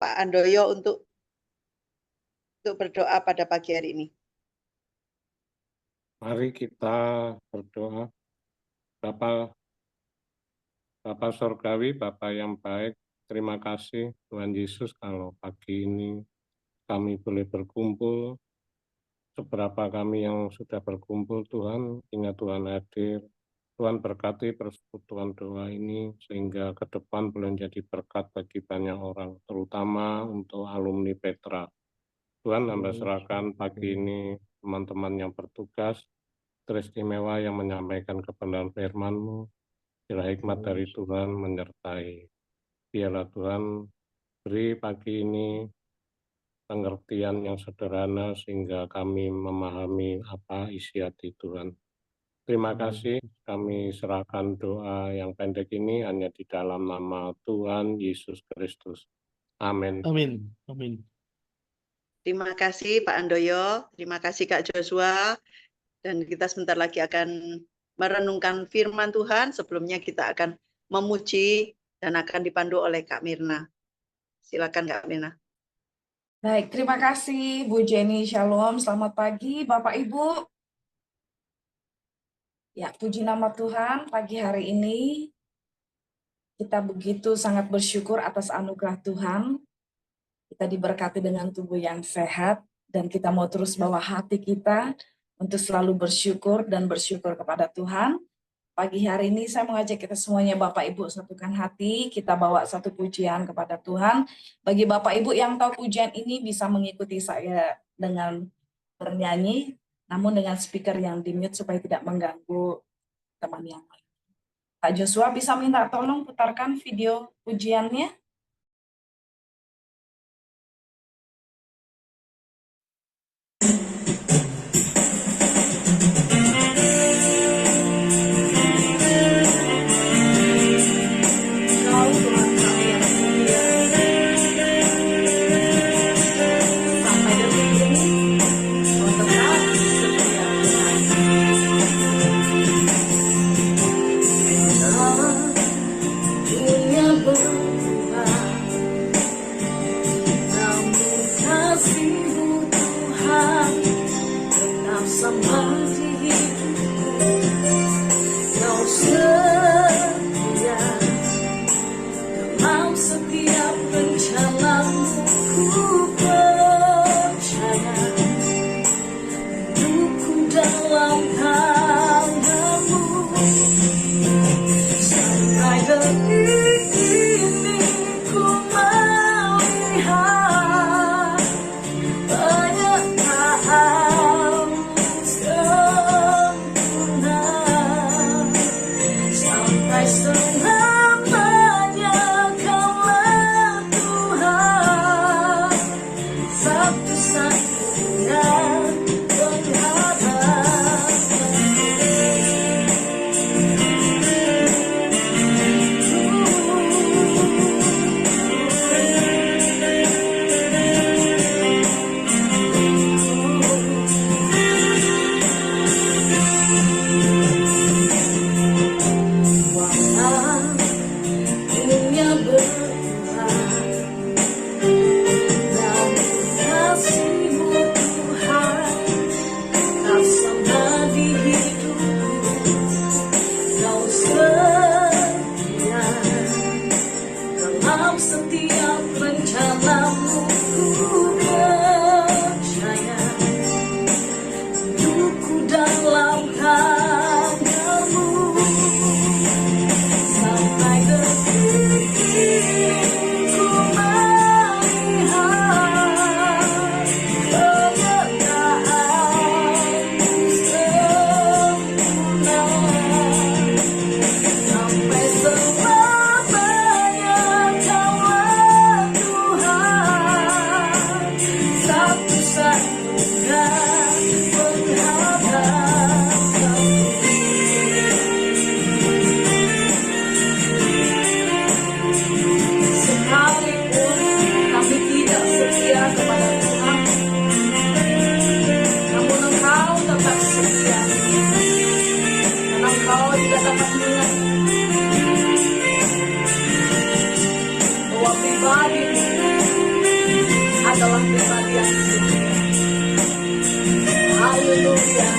Pak Handoyo untuk berdoa pada pagi hari ini. Mari kita berdoa. Bapa Surgawi, Bapa yang baik, terima kasih Tuhan Yesus kalau pagi ini kami boleh berkumpul. Seberapa kami yang sudah berkumpul Tuhan, ingat Tuhan hadir. Tuhan berkati persekutuan doa ini sehingga ke depan boleh menjadi berkat bagi banyak orang, terutama untuk alumni Petra. Tuhan hamba serahkan pagi ini teman-teman yang bertugas, teristimewa yang menyampaikan kebenaran firman-Mu. Biarlah hikmat dari Tuhan menyertai. Biarlah Tuhan beri pagi ini pengertian yang sederhana sehingga kami memahami apa isi hati Tuhan. Terima kasih, kami serahkan doa yang pendek ini hanya di dalam nama Tuhan Yesus Kristus. Amin. Amin. Amin. Terima kasih Pak Handoyo, terima kasih Kak Joshua, dan kita sebentar lagi akan merenungkan firman Tuhan. Sebelumnya kita akan memuji dan akan dipandu oleh Kak Mirna. Silakan Kak Mirna. Baik, terima kasih Bu Jenny. Shalom, selamat pagi Bapak Ibu. Ya, puji nama Tuhan, pagi hari ini kita begitu sangat bersyukur atas anugerah Tuhan. Kita diberkati dengan tubuh yang sehat dan kita mau terus bawa hati kita untuk selalu bersyukur dan bersyukur kepada Tuhan. Pagi hari ini saya mengajak kita semuanya Bapak Ibu satukan hati, kita bawa satu pujian kepada Tuhan. Bagi Bapak Ibu yang tahu pujian ini bisa mengikuti saya dengan bernyanyi, namun dengan speaker yang di-mute supaya tidak mengganggu teman yang lain. Pak Joshua bisa minta tolong putarkan video pujiannya? Punya Tuhan Allah pribadi yang setia. Haleluya.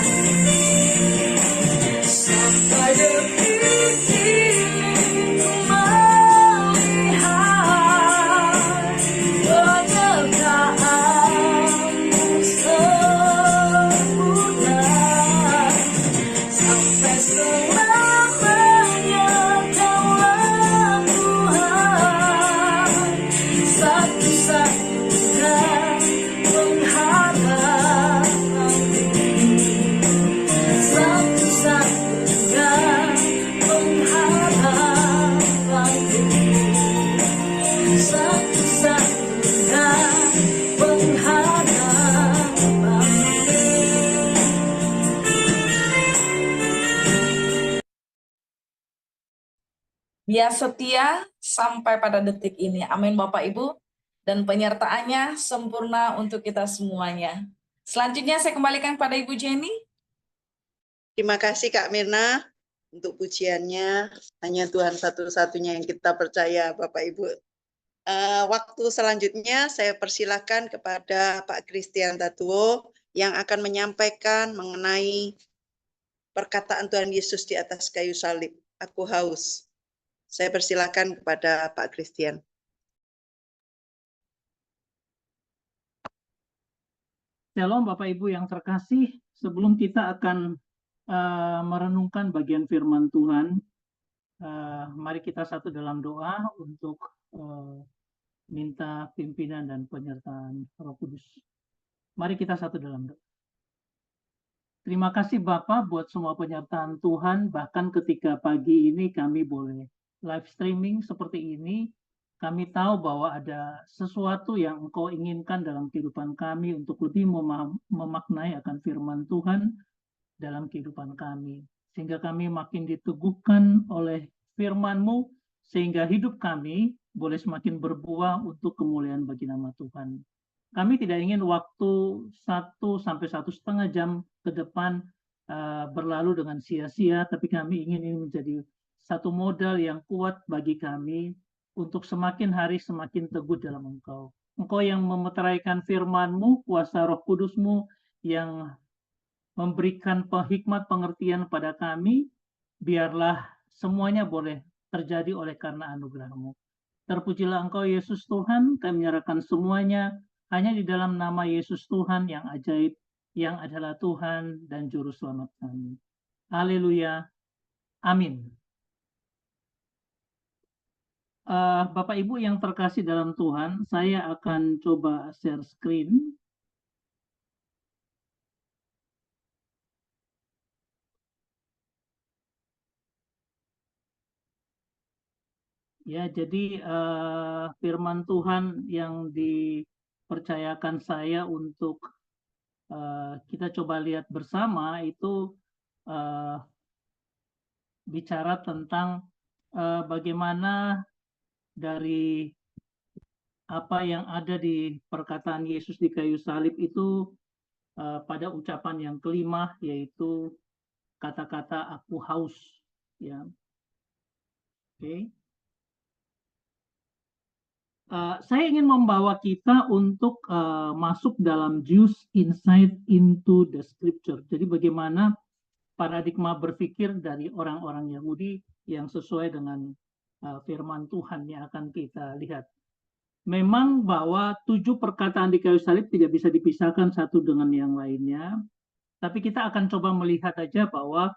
Sampai detik ini melihat penyertaanmu sempurna. Sampai selamanya Kaulah Tuhan, satu-satunya pengharapanku, satu-satunya pengharapanku, satu-satunya pengharapanku. Dia setia sampai pada detik ini. Amin Bapak Ibu. Dan penyertaannya sempurna untuk kita semuanya. Selanjutnya saya kembalikan pada Ibu Jenny. Terima kasih Kak Mirna untuk pujiannya. Hanya Tuhan satu-satunya yang kita percaya Bapak Ibu. Waktu selanjutnya saya persilahkan kepada Pak Christian Tatuo yang akan menyampaikan mengenai perkataan Tuhan Yesus di atas kayu salib. Aku haus. Saya persilahkan kepada Pak Christian. Shalom Bapak Ibu yang terkasih, sebelum kita akan merenungkan bagian firman Tuhan, mari kita satu dalam doa untuk minta pimpinan dan penyertaan Roh Kudus. Mari kita satu dalam doa. Terima kasih Bapak buat semua penyertaan Tuhan, bahkan ketika pagi ini kami boleh live streaming seperti ini, kami tahu bahwa ada sesuatu yang Engkau inginkan dalam kehidupan kami untuk lebih memaknai akan firman Tuhan dalam kehidupan kami. Sehingga kami makin diteguhkan oleh firman-Mu, sehingga hidup kami boleh semakin berbuah untuk kemuliaan bagi nama Tuhan. Kami tidak ingin waktu 1 sampai 1,5 jam ke depan berlalu dengan sia-sia, tapi kami ingin ini menjadi satu modal yang kuat bagi kami untuk semakin hari semakin teguh dalam Engkau. Engkau yang memeteraikan firman-Mu, kuasa Roh Kudus-Mu yang memberikan hikmat pengertian pada kami, biarlah semuanya boleh terjadi oleh karena anugerah-Mu. Terpujilah Engkau Yesus Tuhan, kami menyerahkan semuanya hanya di dalam nama Yesus Tuhan yang ajaib, yang adalah Tuhan dan Juru Selamat kami. Haleluya. Amin. Bapak Ibu yang terkasih dalam Tuhan, saya akan coba share screen. Ya, jadi firman Tuhan yang dipercayakan saya untuk kita coba lihat bersama itu bicara tentang bagaimana dari apa yang ada di perkataan Yesus di kayu salib itu pada ucapan yang kelima, yaitu kata-kata aku haus. Ya. Oke. Saya ingin membawa kita untuk masuk dalam juice insight into the scripture. Jadi bagaimana paradigma berpikir dari orang-orang Yahudi yang sesuai dengan firman Tuhan yang akan kita lihat. Memang bahwa 7 perkataan di kayu salib tidak bisa dipisahkan satu dengan yang lainnya, tapi kita akan coba melihat aja bahwa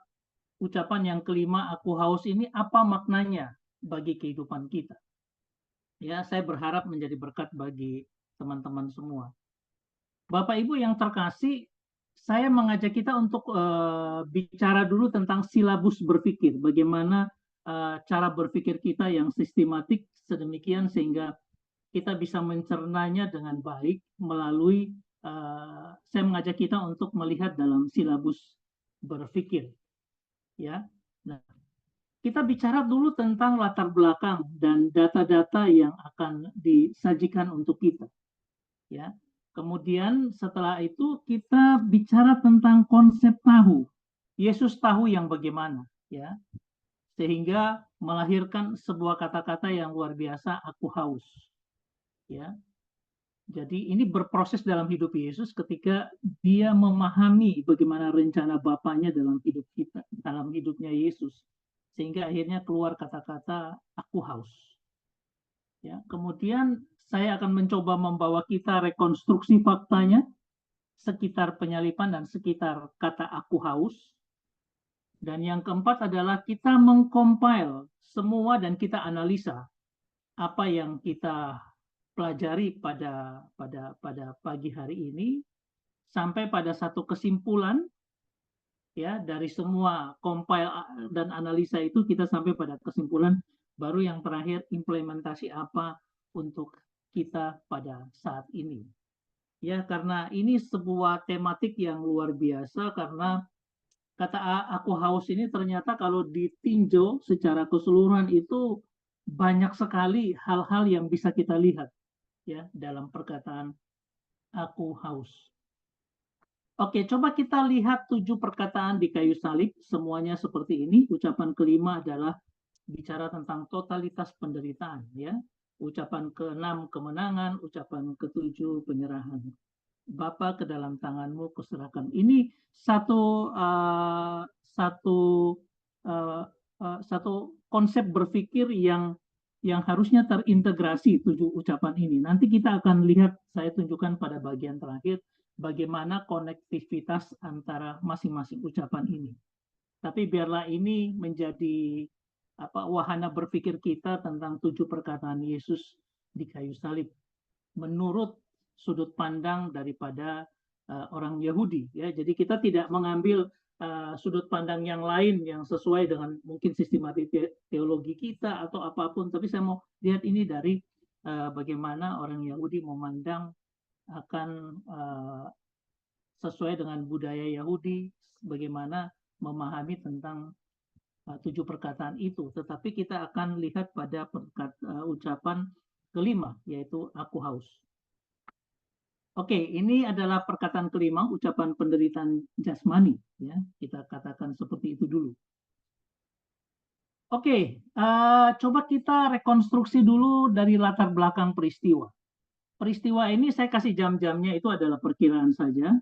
ucapan yang kelima, aku haus ini apa maknanya bagi kehidupan kita. Ya, saya berharap menjadi berkat bagi teman-teman semua. Bapak Ibu yang terkasih, saya mengajak kita untuk bicara dulu tentang silabus berpikir, bagaimana cara berpikir kita yang sistematik sedemikian sehingga kita bisa mencernanya dengan baik melalui saya mengajak kita untuk melihat dalam silabus berpikir. Ya, nah, kita bicara dulu tentang latar belakang dan data-data yang akan disajikan untuk kita. Ya, kemudian setelah itu kita bicara tentang konsep tahu. Yesus tahu yang bagaimana, ya, sehingga melahirkan sebuah kata-kata yang luar biasa, aku haus. Ya, Jadi ini berproses dalam hidup Yesus ketika dia memahami bagaimana rencana Bapaknya dalam hidup kita, dalam hidupnya Yesus. Sehingga akhirnya keluar kata-kata aku haus. Ya, kemudian saya akan mencoba membawa kita rekonstruksi faktanya sekitar penyalipan dan sekitar kata aku haus. Dan yang keempat adalah kita mengcompile semua dan kita analisa apa yang kita pelajari pada pagi hari ini sampai pada satu kesimpulan, ya, dari semua compile dan analisa itu kita sampai pada kesimpulan baru yang terakhir implementasi apa untuk kita pada saat ini. Ya, karena ini sebuah tematik yang luar biasa karena kata aku haus ini ternyata kalau ditinjau secara keseluruhan itu banyak sekali hal-hal yang bisa kita lihat, ya, dalam perkataan aku haus. Oke, coba kita lihat 7 perkataan di kayu salib, semuanya seperti ini. Ucapan kelima adalah bicara tentang totalitas penderitaan, ya. Ucapan ke-6 kemenangan, ucapan ke-7 penyerahan. Bapa, ke dalam tanganmu kuserahkan. Ini satu konsep berpikir yang harusnya terintegrasi 7 ucapan ini. Nanti kita akan lihat, saya tunjukkan pada bagian terakhir, bagaimana konektivitas antara masing-masing ucapan ini. Tapi biarlah ini menjadi wahana berpikir kita tentang 7 perkataan Yesus di kayu salib. Menurut sudut pandang daripada orang Yahudi, ya. Jadi kita tidak mengambil sudut pandang yang lain yang sesuai dengan mungkin sistematik teologi kita atau apapun, tapi saya mau lihat ini dari bagaimana orang Yahudi memandang akan sesuai dengan budaya Yahudi, bagaimana memahami tentang 7 perkataan itu. Tetapi kita akan lihat pada ucapan kelima, yaitu aku haus. Oke, ini adalah perkataan kelima, ucapan penderitaan jasmani, ya. Kita katakan seperti itu dulu. Oke, coba kita rekonstruksi dulu dari latar belakang peristiwa. Peristiwa ini saya kasih jam-jamnya, itu adalah perkiraan saja,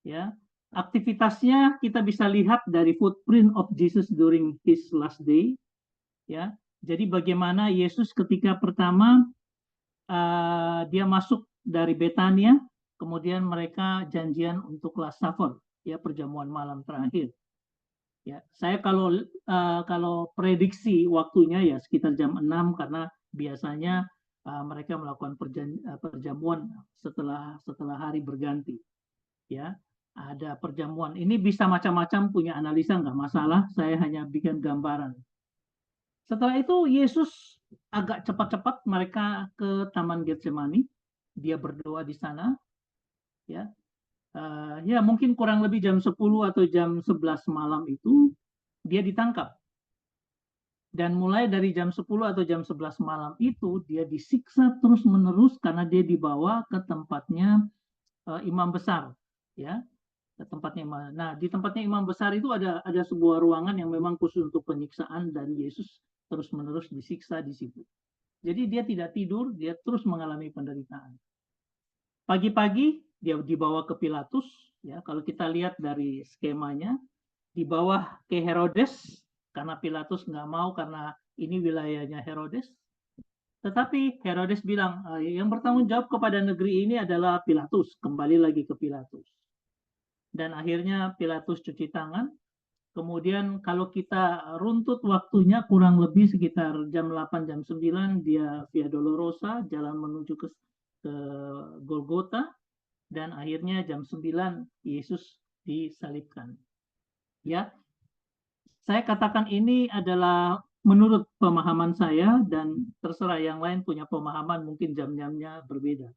ya. Aktivitasnya kita bisa lihat dari footprint of Jesus during his last day, ya. Jadi bagaimana Yesus ketika pertama dia masuk dari Betania, kemudian mereka janjian untuk Last Supper, ya, perjamuan malam terakhir. Ya, saya kalau prediksi waktunya ya sekitar jam 6 karena biasanya mereka melakukan perjamuan setelah hari berganti. Ya, ada perjamuan. Ini bisa macam-macam, punya analisa nggak masalah. Saya hanya bikin gambaran. Setelah itu Yesus agak cepat-cepat mereka ke Taman Getsemani. Dia berdoa di sana. Ya, ya mungkin kurang lebih jam 10 atau jam 11 malam itu dia ditangkap. Dan mulai dari jam 10 atau jam 11 malam itu dia disiksa terus-menerus karena dia dibawa ke tempatnya imam besar, ya. Ke tempatnya. Nah, di tempatnya imam besar itu ada sebuah ruangan yang memang khusus untuk penyiksaan dan Yesus terus-menerus disiksa di situ. Jadi dia tidak tidur, dia terus mengalami penderitaan. Pagi-pagi dia dibawa ke Pilatus, ya. Kalau kita lihat dari skemanya, dibawa ke Herodes karena Pilatus nggak mau karena ini wilayahnya Herodes. Tetapi Herodes bilang yang bertanggung jawab kepada negeri ini adalah Pilatus, kembali lagi ke Pilatus. Dan akhirnya Pilatus cuci tangan. Kemudian kalau kita runtut waktunya kurang lebih sekitar jam 8, jam 9 dia Via Dolorosa, jalan menuju ke Golgota, dan akhirnya jam 9 Yesus disalibkan. Ya, saya katakan ini adalah menurut pemahaman saya dan terserah yang lain punya pemahaman mungkin jam-jamnya berbeda.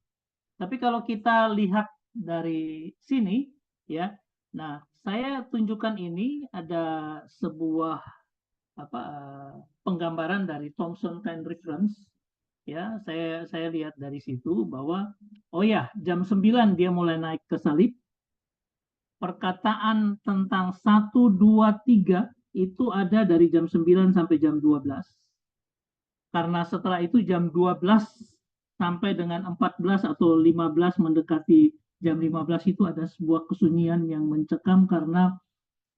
Tapi kalau kita lihat dari sini, ya, nah saya tunjukkan ini ada sebuah penggambaran dari Thomson Time Reference, ya. Saya lihat dari situ bahwa oh ya jam 9 dia mulai naik ke salib. Perkataan tentang 1, 2, 3 itu ada dari jam 9 sampai jam 12. Karena setelah itu jam 12 sampai dengan 14 atau 15 mendekati jam 15 itu ada sebuah kesunyian yang mencekam karena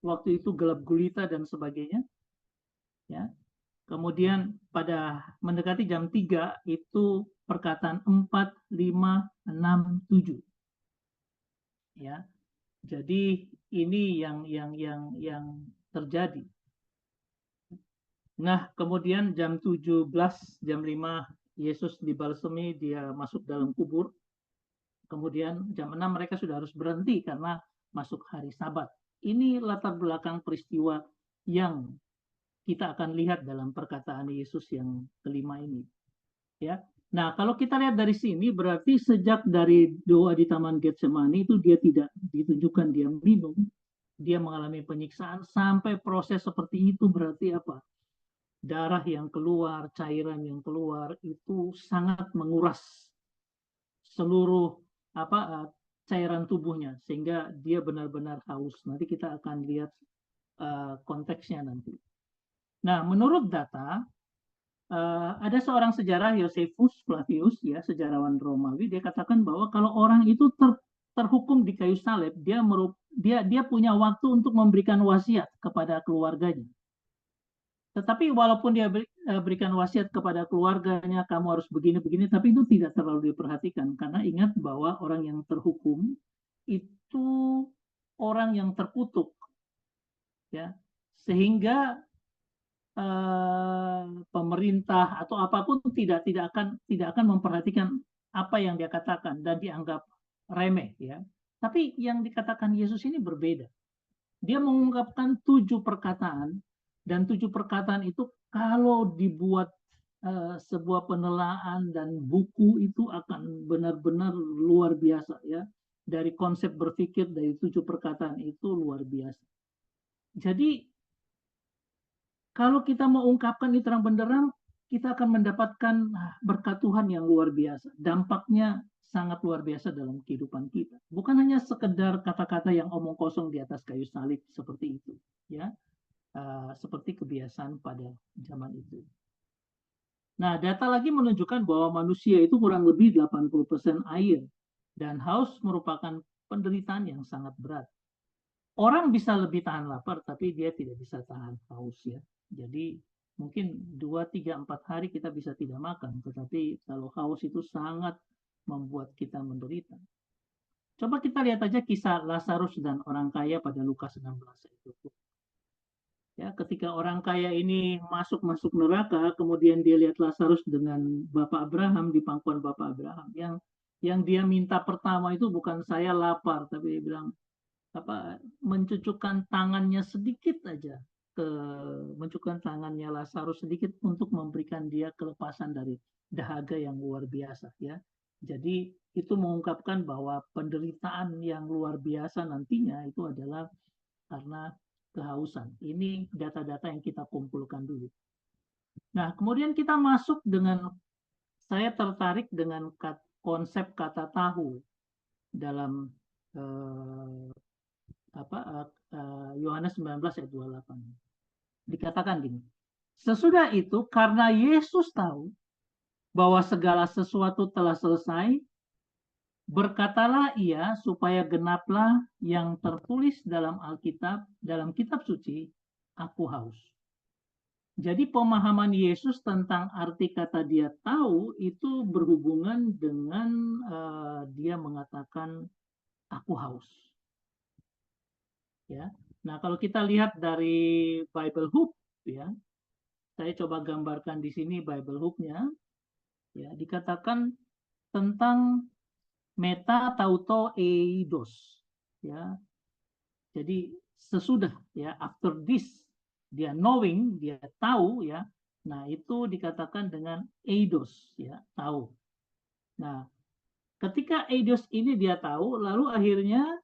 waktu itu gelap gulita dan sebagainya. Ya. Kemudian pada mendekati jam 3 itu perkataan 4, 5, 6, 7. Ya. Jadi ini yang terjadi. Nah, kemudian jam 17, jam 5 Yesus dibalsemi, dia masuk dalam kubur. Kemudian jam 6 mereka sudah harus berhenti karena masuk hari Sabat. Ini latar belakang peristiwa yang kita akan lihat dalam perkataan Yesus yang kelima ini. Ya. Nah, kalau kita lihat dari sini berarti sejak dari doa di Taman Getsemani itu dia tidak ditunjukkan dia minum, dia mengalami penyiksaan sampai proses seperti itu berarti apa? Darah yang keluar, cairan yang keluar itu sangat menguras seluruh cairan tubuhnya sehingga dia benar-benar haus. Nanti kita akan lihat konteksnya nanti. Nah, menurut data ada seorang sejarah Josephus Flavius, ya sejarawan Romawi, dia katakan bahwa kalau orang itu terhukum di kayu salib, dia punya waktu untuk memberikan wasiat kepada keluarganya. Tetapi walaupun dia berikan wasiat kepada keluarganya, kamu harus begini-begini, tapi itu tidak terlalu diperhatikan. Karena ingat bahwa orang yang terhukum itu orang yang terkutuk. Ya. Sehingga pemerintah atau apapun tidak akan memperhatikan apa yang dia katakan dan dianggap remeh. Ya. Tapi yang dikatakan Yesus ini berbeda. Dia mengungkapkan 7 perkataan. Dan 7 perkataan itu kalau dibuat sebuah penelaan dan buku itu akan benar-benar luar biasa ya. Dari konsep berpikir dari 7 perkataan itu luar biasa. Jadi kalau kita mau ungkapkan ini terang benderang, kita akan mendapatkan berkat Tuhan yang luar biasa. Dampaknya sangat luar biasa dalam kehidupan kita. Bukan hanya sekedar kata-kata yang omong kosong di atas kayu salib seperti itu, ya. Seperti kebiasaan pada zaman itu. Nah, data lagi menunjukkan bahwa manusia itu kurang lebih 80% air dan haus merupakan penderitaan yang sangat berat. Orang bisa lebih tahan lapar, tapi dia tidak bisa tahan haus ya. Jadi mungkin 2, 3, 4 hari kita bisa tidak makan, tetapi kalau haus itu sangat membuat kita menderita. Coba kita lihat aja kisah Lazarus dan orang kaya pada Lukas 16 itu. Ya, ketika orang kaya ini masuk neraka, kemudian dia lihat Lazarus dengan Bapak Abraham di pangkuan Bapak Abraham. Yang dia minta pertama itu bukan saya lapar, tapi dia bilang mencucukkan tangannya sedikit aja mencucukkan tangannya Lazarus sedikit untuk memberikan dia kelepasan dari dahaga yang luar biasa ya. Jadi itu mengungkapkan bahwa penderitaan yang luar biasa nantinya itu adalah karena kehausan. Ini data-data yang kita kumpulkan dulu. Nah, kemudian kita masuk saya tertarik dengan konsep kata tahu dalam Yohanes 19 ayat 28. Dikatakan gini, sesudah itu karena Yesus tahu bahwa segala sesuatu telah selesai, berkatalah ia supaya genaplah yang tertulis dalam Alkitab, dalam kitab suci, aku haus. Jadi pemahaman Yesus tentang arti kata dia tahu itu berhubungan dengan dia mengatakan aku haus. Ya. Nah, kalau kita lihat dari Bible Hub ya, saya coba gambarkan di sini Bible Hub-nya. Ya, dikatakan tentang meta tauto eidos ya. Jadi sesudah ya, after this, dia knowing, dia tahu ya. Nah, itu dikatakan dengan eidos ya, tahu. Nah, ketika eidos ini dia tahu, lalu akhirnya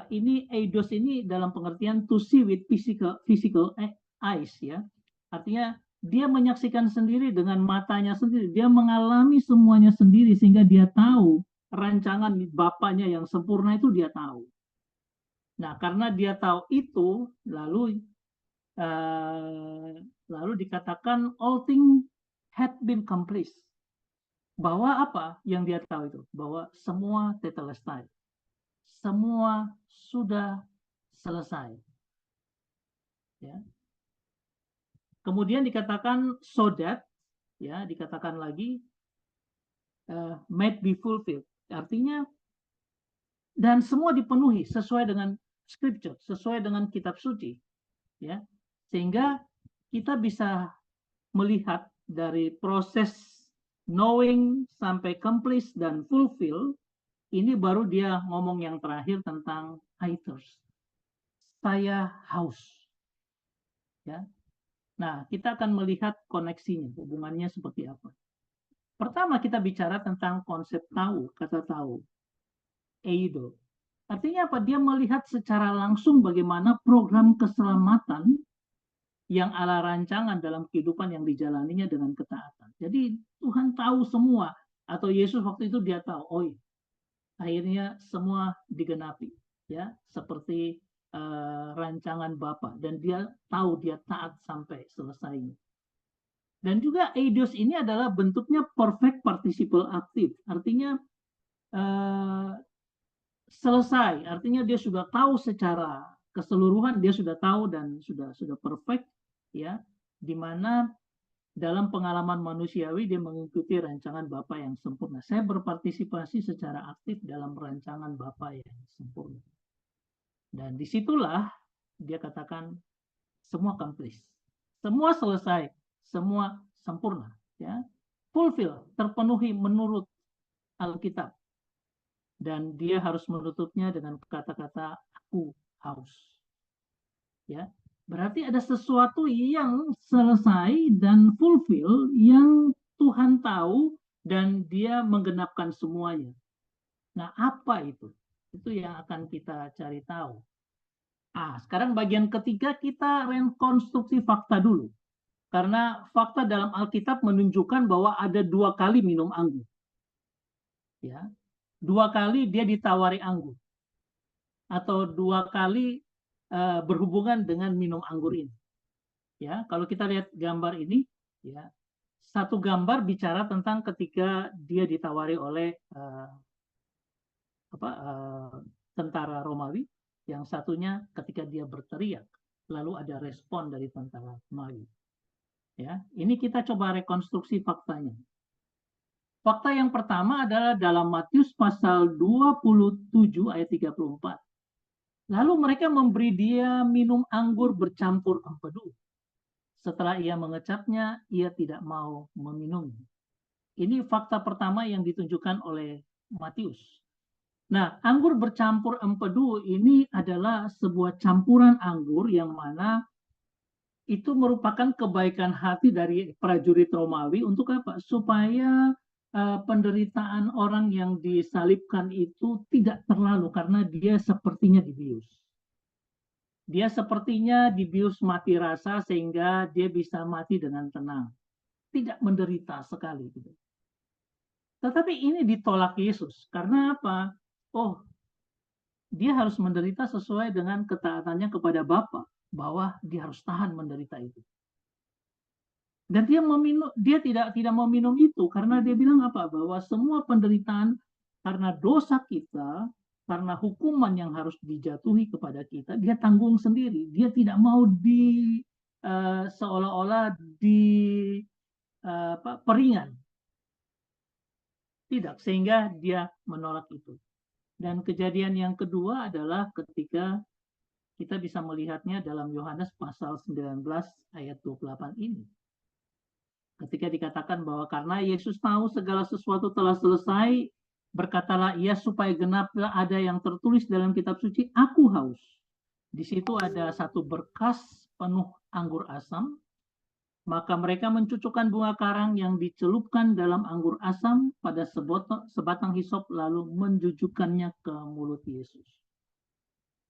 ini eidos ini dalam pengertian to see with physical eyes ya. Artinya dia menyaksikan sendiri dengan matanya sendiri, dia mengalami semuanya sendiri sehingga dia tahu rancangan Bapaknya yang sempurna itu dia tahu. Nah, karena dia tahu itu, lalu dikatakan all things had been accomplished. Bahwa apa yang dia tahu itu? Bahwa semua tetelestai. Semua sudah selesai. Ya. Kemudian dikatakan so that, ya, dikatakan lagi might be fulfilled. Artinya dan semua dipenuhi sesuai dengan scripture, sesuai dengan kitab suci, ya. Sehingga kita bisa melihat dari proses knowing sampai complete dan fulfill, ini baru dia ngomong yang terakhir tentang I thirst. Saya haus. Ya. Nah, kita akan melihat koneksinya, hubungannya seperti apa. Pertama kita bicara tentang konsep tahu, kata tahu. Eido. Artinya apa? Dia melihat secara langsung bagaimana program keselamatan yang Allah rancangan dalam kehidupan yang dijalaninya dengan ketaatan. Jadi Tuhan tahu semua. Atau Yesus waktu itu dia tahu, oh iya, akhirnya semua digenapi. Ya, seperti rancangan Bapa. Dan dia tahu dia taat sampai selesainya. Dan juga eidos ini adalah bentuknya perfect participle active. Artinya selesai. Artinya dia sudah tahu secara keseluruhan, dia sudah tahu dan sudah perfect, ya. Di mana dalam pengalaman manusiawi dia mengikuti rancangan Bapa yang sempurna. Saya berpartisipasi secara aktif dalam rancangan Bapa yang sempurna. Dan disitulah dia katakan semua complete, semua selesai, semua sempurna, ya, fulfill, terpenuhi menurut Alkitab. Dan dia harus menutupnya dengan kata-kata aku haus. Ya, berarti ada sesuatu yang selesai dan fulfill yang Tuhan tahu dan dia menggenapkan semuanya. Nah, apa itu? Itu yang akan kita cari tahu. Sekarang bagian ketiga kita rekonstruksi fakta dulu. Karena fakta dalam Alkitab menunjukkan bahwa ada 2 kali minum anggur. Ya, 2 kali dia ditawari anggur. Atau 2 kali berhubungan dengan minum anggur ini. Ya, kalau kita lihat gambar ini, ya, satu gambar bicara tentang ketika dia ditawari oleh tentara Romawi, yang satunya ketika dia berteriak, lalu ada respon dari tentara Romawi. Ya, ini kita coba rekonstruksi faktanya. Fakta yang pertama adalah dalam Matius pasal 27 ayat 34. Lalu mereka memberi dia minum anggur bercampur empedu. Setelah ia mengecapnya, ia tidak mau meminumnya. Ini fakta pertama yang ditunjukkan oleh Matius. Nah, anggur bercampur empedu ini adalah sebuah campuran anggur yang mana itu merupakan kebaikan hati dari prajurit Romawi untuk apa? Supaya penderitaan orang yang disalibkan itu tidak terlalu karena dia sepertinya dibius. Dia sepertinya dibius mati rasa sehingga dia bisa mati dengan tenang. Tidak menderita sekali. Tetapi ini ditolak Yesus. Karena apa? Oh, dia harus menderita sesuai dengan ketaatannya kepada Bapa. Bahwa dia harus tahan menderita itu. Dan dia tidak meminum itu karena dia bilang apa? Bahwa semua penderitaan karena dosa kita, karena hukuman yang harus dijatuhi kepada kita, dia tanggung sendiri. Dia tidak mau seolah-olah peringan. Tidak, sehingga dia menolak itu. Dan kejadian yang kedua adalah ketika kita bisa melihatnya dalam Yohanes pasal 19 ayat 28 ini. Ketika dikatakan bahwa karena Yesus tahu segala sesuatu telah selesai, berkatalah ia supaya genaplah ada yang tertulis dalam kitab suci, aku haus. Di situ ada satu berkas penuh anggur asam, maka mereka mencucukkan bunga karang yang dicelupkan dalam anggur asam pada sebatang hisop lalu menjujukannya ke mulut Yesus.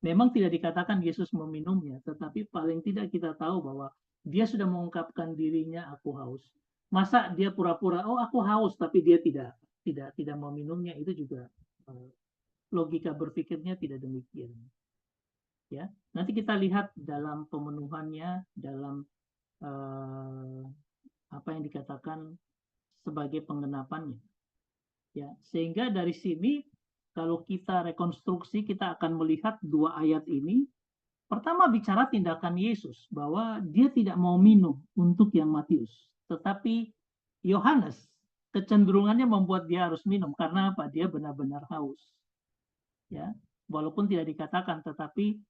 Memang tidak dikatakan Yesus meminumnya, tetapi paling tidak kita tahu bahwa dia sudah mengungkapkan dirinya aku haus. Masa dia pura-pura oh aku haus tapi dia tidak meminumnya, itu juga logika berpikirnya tidak demikian. Ya, nanti kita lihat dalam pemenuhannya dalam apa yang dikatakan sebagai penggenapannya. Ya, sehingga dari sini kalau kita rekonstruksi kita akan melihat dua ayat ini. Pertama bicara tindakan Yesus bahwa dia tidak mau minum untuk yang Matius, tetapi Yohanes kecenderungannya membuat dia harus minum karena apa? Dia benar-benar haus. Ya, walaupun tidak dikatakan, tetapi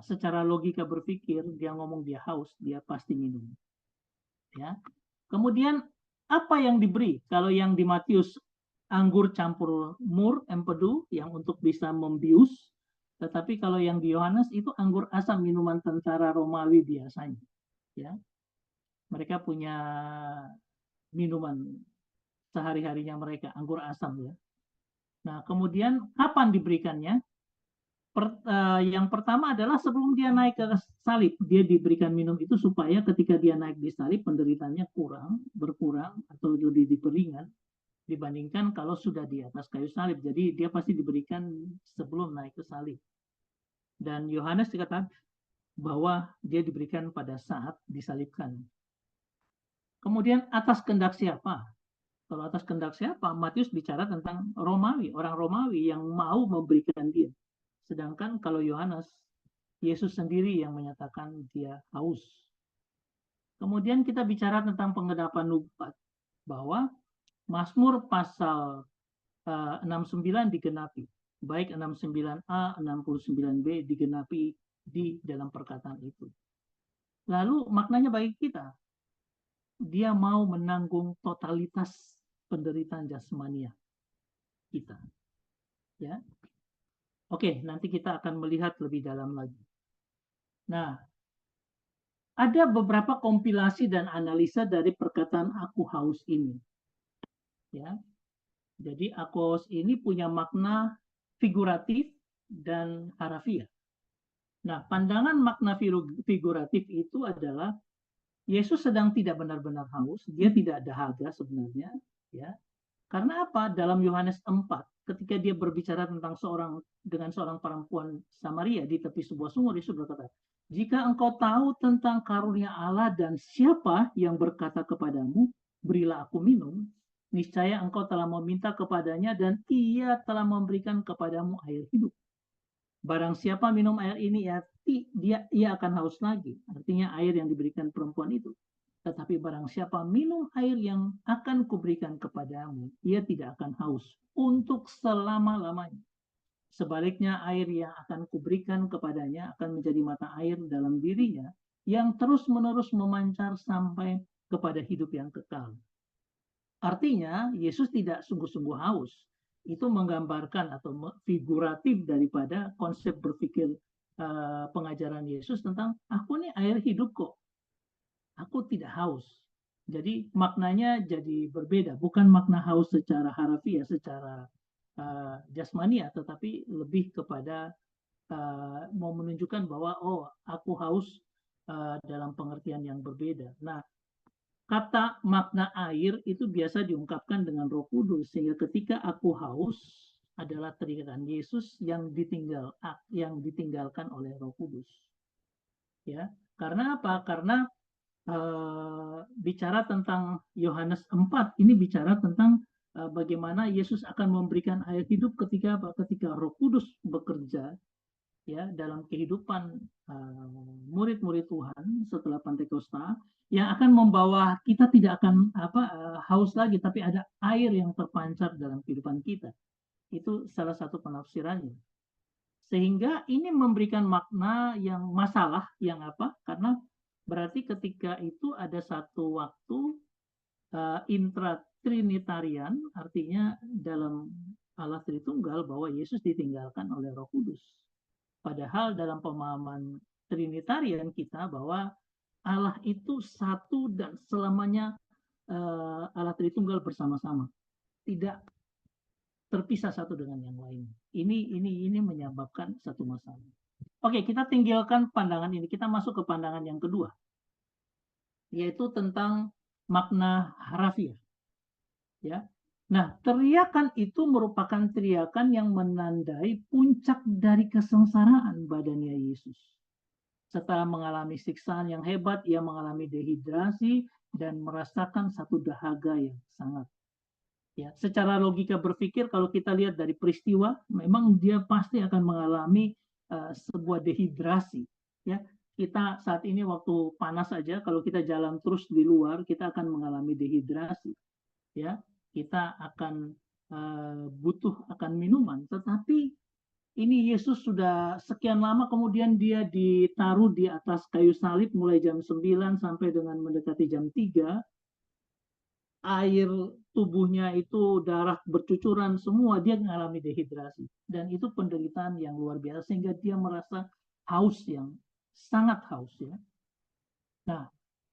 secara logika berpikir dia ngomong dia haus, dia pasti minum. Ya, kemudian apa yang diberi? Kalau yang di Matius anggur campur mur, empedu, yang untuk bisa membius. Tetapi kalau yang di Yohanes itu anggur asam, minuman tentara Romawi biasanya. Ya, mereka punya minuman sehari-harinya mereka, anggur asam ya. Nah, kemudian kapan diberikannya? Yang pertama adalah sebelum dia naik ke salib, dia diberikan minum itu supaya ketika dia naik di salib penderitaannya berkurang atau lebih diperingan dibandingkan kalau sudah di atas kayu salib. Jadi dia pasti diberikan sebelum naik ke salib. Dan Yohanes dikatakan bahwa dia diberikan pada saat disalibkan. Kemudian atas kehendak siapa? Kalau atas kehendak siapa? Matius bicara tentang Romawi, orang Romawi yang mau memberikan dia. Sedangkan kalau Yohanes, Yesus sendiri yang menyatakan dia haus. Kemudian kita bicara tentang pengendapan nubuat, bahwa Mazmur pasal 69 digenapi, baik 69a, 69b digenapi di dalam perkataan itu. Lalu maknanya bagi kita, dia mau menanggung totalitas penderitaan jasmania kita. Ya. Oke, nanti kita akan melihat lebih dalam lagi. Nah, ada beberapa kompilasi dan analisa dari perkataan aku haus ini. Ya. Jadi aku haus ini punya makna figuratif dan harafiah. Nah, pandangan makna figuratif itu adalah Yesus sedang tidak benar-benar haus, dia tidak dahaga sebenarnya, ya. Karena apa? Dalam Yohanes 4, ketika dia berbicara tentang dengan seorang perempuan Samaria di tepi sebuah sumur, Yesus berkata, "Jika engkau tahu tentang karunia Allah dan siapa yang berkata kepadamu, berilah aku minum, niscaya engkau telah meminta kepadanya dan ia telah memberikan kepadamu air hidup. Barang siapa minum air ini, ia akan haus lagi." Artinya air yang diberikan perempuan itu. Tetapi barang siapa minum air yang akan kuberikan kepadamu, ia tidak akan haus untuk selama-lamanya. Sebaliknya air yang akan kuberikan kepadanya akan menjadi mata air dalam dirinya yang terus-menerus memancar sampai kepada hidup yang kekal. Artinya Yesus tidak sungguh-sungguh haus. Itu menggambarkan atau figuratif daripada konsep berpikir pengajaran Yesus tentang aku nih air hidup kok. Aku tidak haus. Jadi maknanya jadi berbeda. Bukan makna haus secara harafiah, secara jasmania, tetapi lebih kepada mau menunjukkan bahwa aku haus dalam pengertian yang berbeda. Nah, kata makna air itu biasa diungkapkan dengan Roh Kudus, sehingga ketika aku haus adalah teriakan Yesus yang ditinggalkan oleh Roh Kudus. Ya, karena apa? Karena bicara tentang Yohanes 4, ini bicara tentang bagaimana Yesus akan memberikan air hidup ketika Roh Kudus bekerja ya dalam kehidupan murid-murid Tuhan setelah Pentakosta, yang akan membawa kita tidak akan haus lagi, tapi ada air yang terpancar dalam kehidupan kita. Itu salah satu penafsirannya. Sehingga ini memberikan makna yang masalah, yang apa? Karena berarti ketika itu ada satu waktu intratrinitarian, artinya dalam Allah Tritunggal bahwa Yesus ditinggalkan oleh Roh Kudus. Padahal dalam pemahaman Trinitarian kita bahwa Allah itu satu dan selamanya Allah Tritunggal bersama-sama, tidak terpisah satu dengan yang lain. Ini menyebabkan satu masalah. Oke, kita tinggalkan pandangan ini. Kita masuk ke pandangan yang kedua, yaitu tentang makna harafiah. Ya. Nah, teriakan itu merupakan teriakan yang menandai puncak dari kesengsaraan badannya Yesus. Setelah mengalami siksaan yang hebat, ia mengalami dehidrasi dan merasakan satu dahaga yang sangat. Ya, secara logika berpikir kalau kita lihat dari peristiwa, memang dia pasti akan mengalami sebuah dehidrasi. Ya, kita saat ini waktu panas saja, kalau kita jalan terus di luar, kita akan mengalami dehidrasi. Ya, kita akan butuh akan minuman. Tetapi ini Yesus sudah sekian lama, kemudian dia ditaruh di atas kayu salib mulai jam 9 sampai dengan mendekati jam 3. Air tubuhnya itu darah bercucuran semua, dia mengalami dehidrasi. Dan itu penderitaan yang luar biasa sehingga dia merasa haus, yang sangat haus ya. Nah,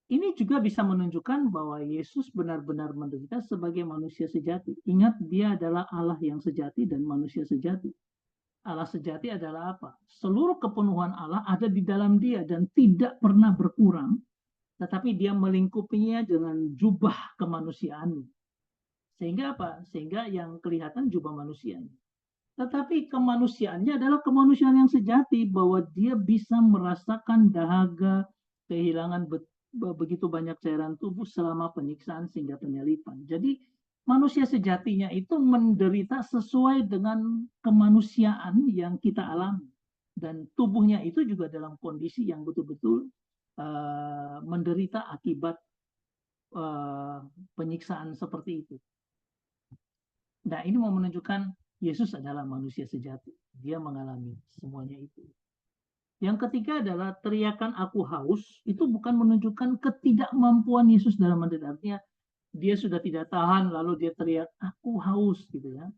ini juga bisa menunjukkan bahwa Yesus benar-benar menderita sebagai manusia sejati. Ingat, dia adalah Allah yang sejati dan manusia sejati. Allah sejati adalah apa? Seluruh kepenuhan Allah ada di dalam dia dan tidak pernah berkurang, tetapi dia melingkupinya dengan jubah kemanusiaan. Sehingga apa? Sehingga yang kelihatan jubah manusianya. Tetapi kemanusiaannya adalah kemanusiaan yang sejati, bahwa dia bisa merasakan dahaga, kehilangan begitu banyak cairan tubuh selama penyiksaan sehingga penyalipan. Jadi manusia sejatinya itu menderita sesuai dengan kemanusiaan yang kita alami. Dan tubuhnya itu juga dalam kondisi yang betul-betul menderita akibat penyiksaan seperti itu. Nah, ini mau menunjukkan Yesus adalah manusia sejati. Dia mengalami semuanya itu. Yang ketiga adalah teriakan aku haus, itu bukan menunjukkan ketidakmampuan Yesus dalam menderita. Artinya dia sudah tidak tahan lalu dia teriak aku haus gitu ya.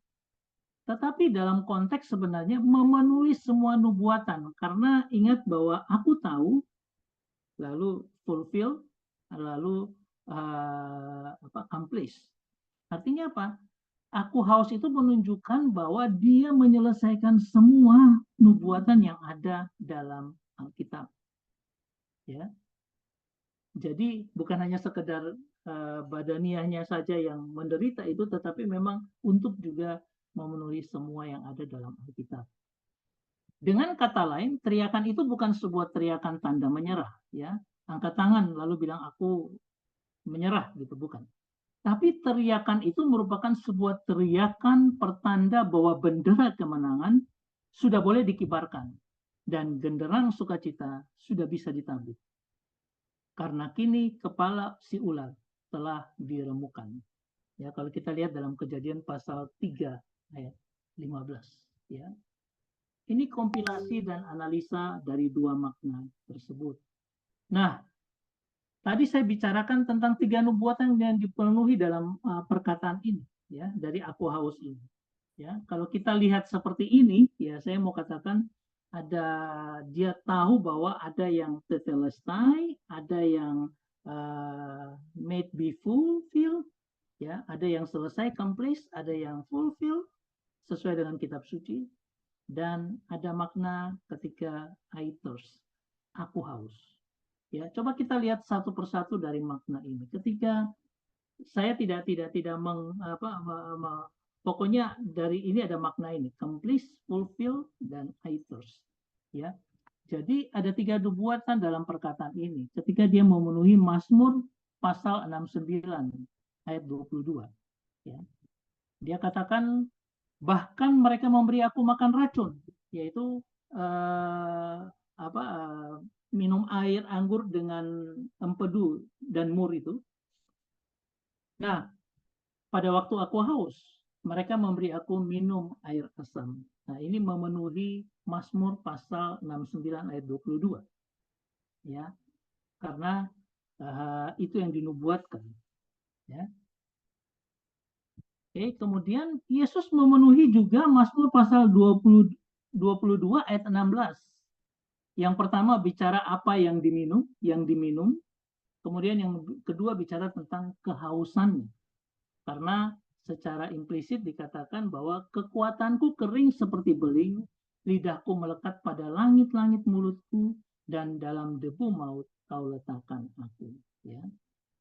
Tetapi dalam konteks sebenarnya memenuhi semua nubuatan, karena ingat bahwa aku tahu, lalu fulfill, lalu accomplish. Artinya apa? Aku haus itu menunjukkan bahwa dia menyelesaikan semua nubuatan yang ada dalam Alkitab. Ya. Jadi bukan hanya sekedar badaniahnya saja yang menderita itu, tetapi memang untuk juga memenuhi semua yang ada dalam Alkitab. Dengan kata lain, teriakan itu bukan sebuah teriakan tanda menyerah, ya. Angkat tangan lalu bilang aku menyerah gitu, bukan. Tapi teriakan itu merupakan sebuah teriakan pertanda bahwa bendera kemenangan sudah boleh dikibarkan dan genderang sukacita sudah bisa ditabur. Karena kini kepala si ular telah diremukan. Ya, kalau kita lihat dalam Kejadian pasal 3 ayat 15, ya. Ini kompilasi dan analisa dari dua makna tersebut. Nah, tadi saya bicarakan tentang 3 nubuatan yang dipenuhi dalam perkataan ini, ya, dari aku haus ini. Ya, kalau kita lihat seperti ini, ya, saya mau katakan ada dia tahu bahwa ada yang tetelestai, ada yang made be fulfilled, ya, ada yang selesai complete, ada yang fulfill sesuai dengan kitab suci, dan ada makna ketika aitos, aku haus. Ya, coba kita lihat satu persatu dari makna ini. Ketika saya tidak pokoknya dari ini ada makna ini, complete, fulfill, dan aitos. Ya, jadi ada 3 nubuatan dalam perkataan ini. Ketika dia memenuhi Mazmur pasal 69 ayat 22. Ya, dia katakan bahkan mereka memberi aku makan racun, yaitu minum air anggur dengan empedu dan mur itu. Nah, pada waktu aku haus, mereka memberi aku minum air asam. Nah, ini memenuhi Mazmur pasal 69 ayat 22. Ya, karena itu yang dinubuatkan. Ya. Oke, kemudian Yesus memenuhi juga Mazmur pasal 22 ayat 16. Yang pertama bicara apa yang diminum. Kemudian yang kedua bicara tentang kehausan. Karena secara implisit dikatakan bahwa kekuatanku kering seperti beling, lidahku melekat pada langit-langit mulutku, dan dalam debu maut kau letakkan aku. Ya.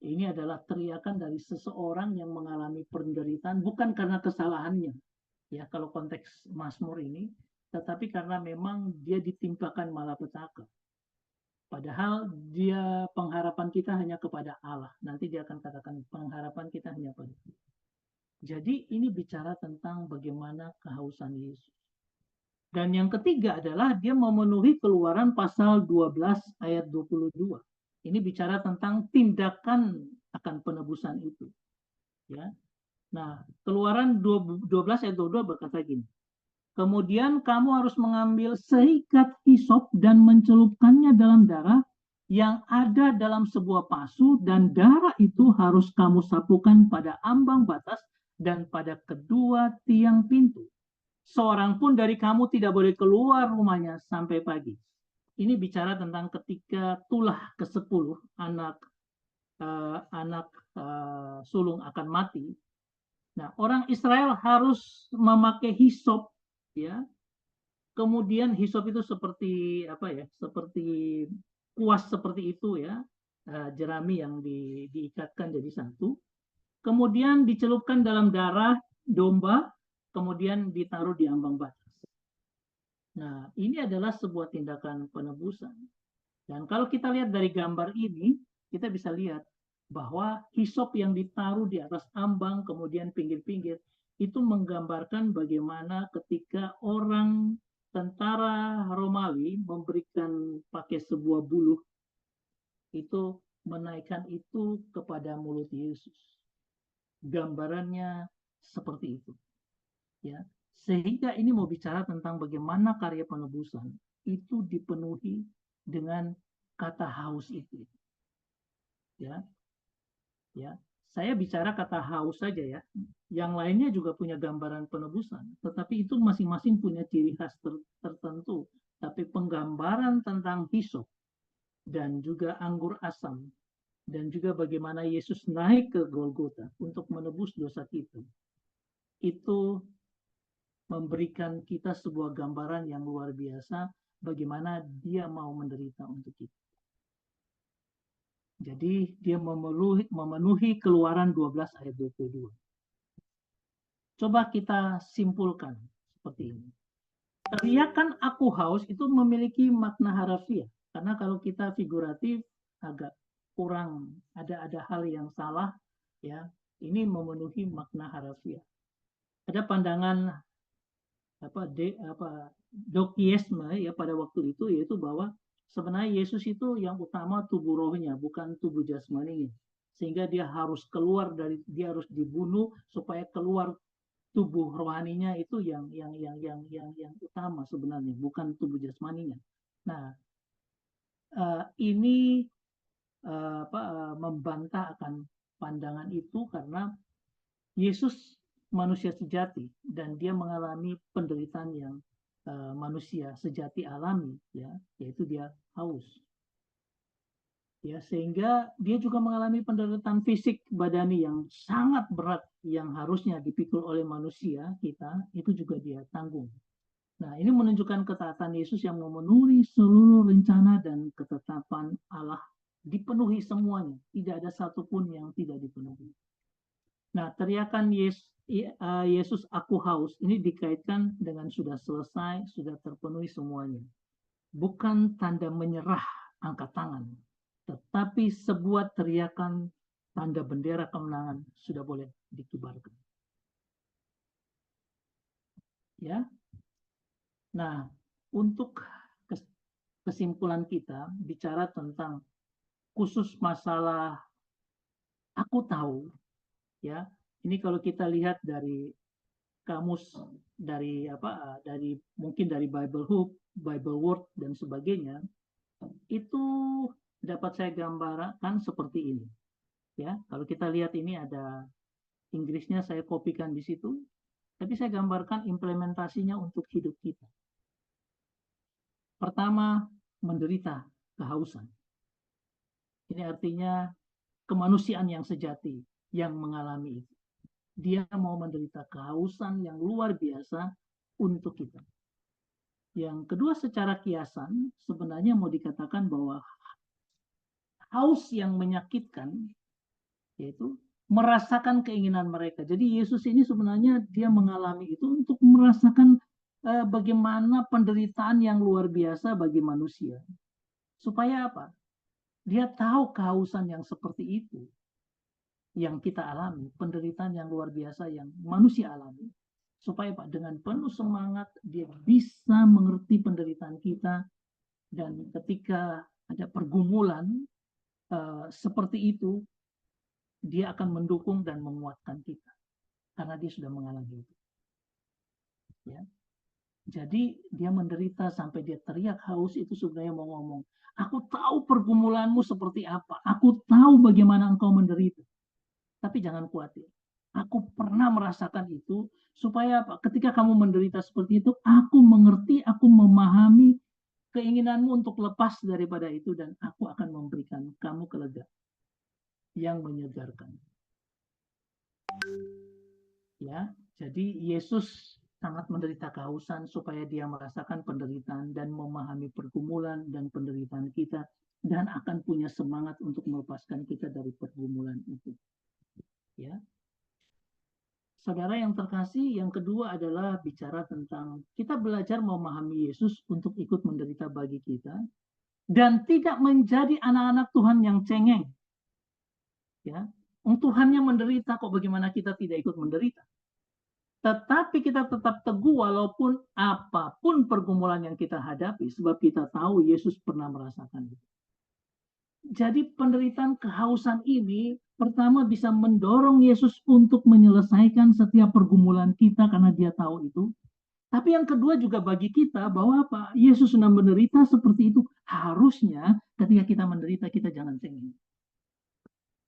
Ini adalah teriakan dari seseorang yang mengalami penderitaan bukan karena kesalahannya. Ya, kalau konteks Mazmur ini, tetapi karena memang dia ditimpakan malapetaka. Padahal dia pengharapan kita hanya kepada Allah. Nanti dia akan katakan pengharapan kita hanya pada Allah. Jadi ini bicara tentang bagaimana kehausan Yesus. Dan yang ketiga adalah dia memenuhi Keluaran pasal 12 ayat 22. Ini bicara tentang tindakan akan penebusan itu. Ya. Nah, Keluaran 12 ayat 22 berkata gini. Kemudian kamu harus mengambil seikat hisop dan mencelupkannya dalam darah yang ada dalam sebuah pasu, dan darah itu harus kamu sapukan pada ambang batas dan pada kedua tiang pintu. Seorang pun dari kamu tidak boleh keluar rumahnya sampai pagi. Ini bicara tentang ketika tulah ke-10 anak sulung akan mati. Nah, orang Israel harus memakai hisop, ya. Kemudian hisop itu seperti apa ya? Seperti kuas seperti itu ya, jerami yang diikatkan jadi satu. Kemudian dicelupkan dalam darah domba, kemudian ditaruh di ambang batas. Nah, ini adalah sebuah tindakan penebusan. Dan kalau kita lihat dari gambar ini, kita bisa lihat bahwa hisop yang ditaruh di atas ambang, kemudian pinggir-pinggir, itu menggambarkan bagaimana ketika orang tentara Romawi memberikan pakai sebuah buluh, itu menaikkan itu kepada mulut Yesus. Gambarannya seperti itu. Ya. Sehingga ini mau bicara tentang bagaimana karya penebusan itu dipenuhi dengan kata haus itu. Ya. Ya. Saya bicara kata haus saja ya. Yang lainnya juga punya gambaran penebusan, tetapi itu masing-masing punya ciri khas tertentu. Tapi penggambaran tentang hisop dan juga anggur asam dan juga bagaimana Yesus naik ke Golgota untuk menebus dosa kita, itu memberikan kita sebuah gambaran yang luar biasa bagaimana dia mau menderita untuk kita. Jadi dia memenuhi Keluaran 12 ayat 22. Coba kita simpulkan seperti ini. Teriakan aku haus itu memiliki makna harafiah, karena kalau kita figuratif agak kurang, ada hal yang salah ya. Ini memenuhi makna harafiah. Ada pandangan dokiesme ya pada waktu itu, yaitu bahwa sebenarnya Yesus itu yang utama tubuh rohnya, bukan tubuh jasmaninya, sehingga dia harus harus dibunuh supaya keluar tubuh rohaninya itu yang utama sebenarnya, bukan tubuh jasmaninya. Nah, ini membantah akan pandangan itu karena Yesus manusia sejati dan dia mengalami penderitaan yang manusia sejati alami, ya, yaitu dia haus. Ya, sehingga dia juga mengalami penderitaan fisik badani yang sangat berat yang harusnya dipikul oleh manusia kita, itu juga dia tanggung. Nah, ini menunjukkan ketaatan Yesus yang memenuhi seluruh rencana dan ketetapan Allah, dipenuhi semuanya, tidak ada satupun yang tidak dipenuhi. Nah, teriakan Yesus aku haus ini dikaitkan dengan sudah selesai, sudah terpenuhi semuanya. Bukan tanda menyerah angkat tangan, tetapi sebuah teriakan tanda bendera kemenangan sudah boleh dikibarkan. Ya. Nah, untuk kesimpulan kita bicara tentang khusus masalah aku tahu, ya. Ini kalau kita lihat dari kamus, dari mungkin dari Bible Hub, Bible Word dan sebagainya, itu dapat saya gambarkan seperti ini. Ya, kalau kita lihat ini ada Inggrisnya, saya kopikan di situ, tapi saya gambarkan implementasinya untuk hidup kita. Pertama, menderita kehausan. Ini artinya kemanusiaan yang sejati yang mengalami itu. Dia mau menderita kehausan yang luar biasa untuk kita. Yang kedua, secara kiasan, sebenarnya mau dikatakan bahwa haus yang menyakitkan, yaitu merasakan keinginan mereka. Jadi Yesus ini sebenarnya dia mengalami itu untuk merasakan bagaimana penderitaan yang luar biasa bagi manusia. Supaya apa? Dia tahu kehausan yang seperti itu. yang kita alami, penderitaan yang luar biasa yang manusia alami, supaya Pak dengan penuh semangat dia bisa mengerti penderitaan kita, dan ketika ada pergumulan seperti itu, dia akan mendukung dan menguatkan kita karena dia sudah mengalami itu. Ya. Jadi dia menderita sampai dia teriak haus, itu sebenarnya mau ngomong, aku tahu pergumulanmu seperti apa, aku tahu bagaimana engkau menderita. Tapi jangan khawatir. Aku pernah merasakan itu, supaya apa? Ketika kamu menderita seperti itu, aku mengerti, aku memahami keinginanmu untuk lepas daripada itu, dan aku akan memberikan kamu kelegaan yang menyegarkan. Ya, jadi Yesus sangat menderita kehausan supaya dia merasakan penderitaan dan memahami pergumulan dan penderitaan kita, dan akan punya semangat untuk melepaskan kita dari pergumulan itu. Ya. Saudara yang terkasih, yang kedua adalah bicara tentang kita belajar memahami Yesus untuk ikut menderita bagi kita dan tidak menjadi anak-anak Tuhan yang cengeng. Ya, Tuhannya menderita, kok bagaimana kita tidak ikut menderita? Tetapi kita tetap teguh walaupun apapun pergumulan yang kita hadapi, sebab kita tahu Yesus pernah merasakan itu. Jadi penderitaan kehausan ini pertama bisa mendorong Yesus untuk menyelesaikan setiap pergumulan kita karena dia tahu itu. Tapi yang kedua juga bagi kita bahwa apa? Yesus sudah menderita seperti itu. Harusnya ketika kita menderita kita jangan cengeng.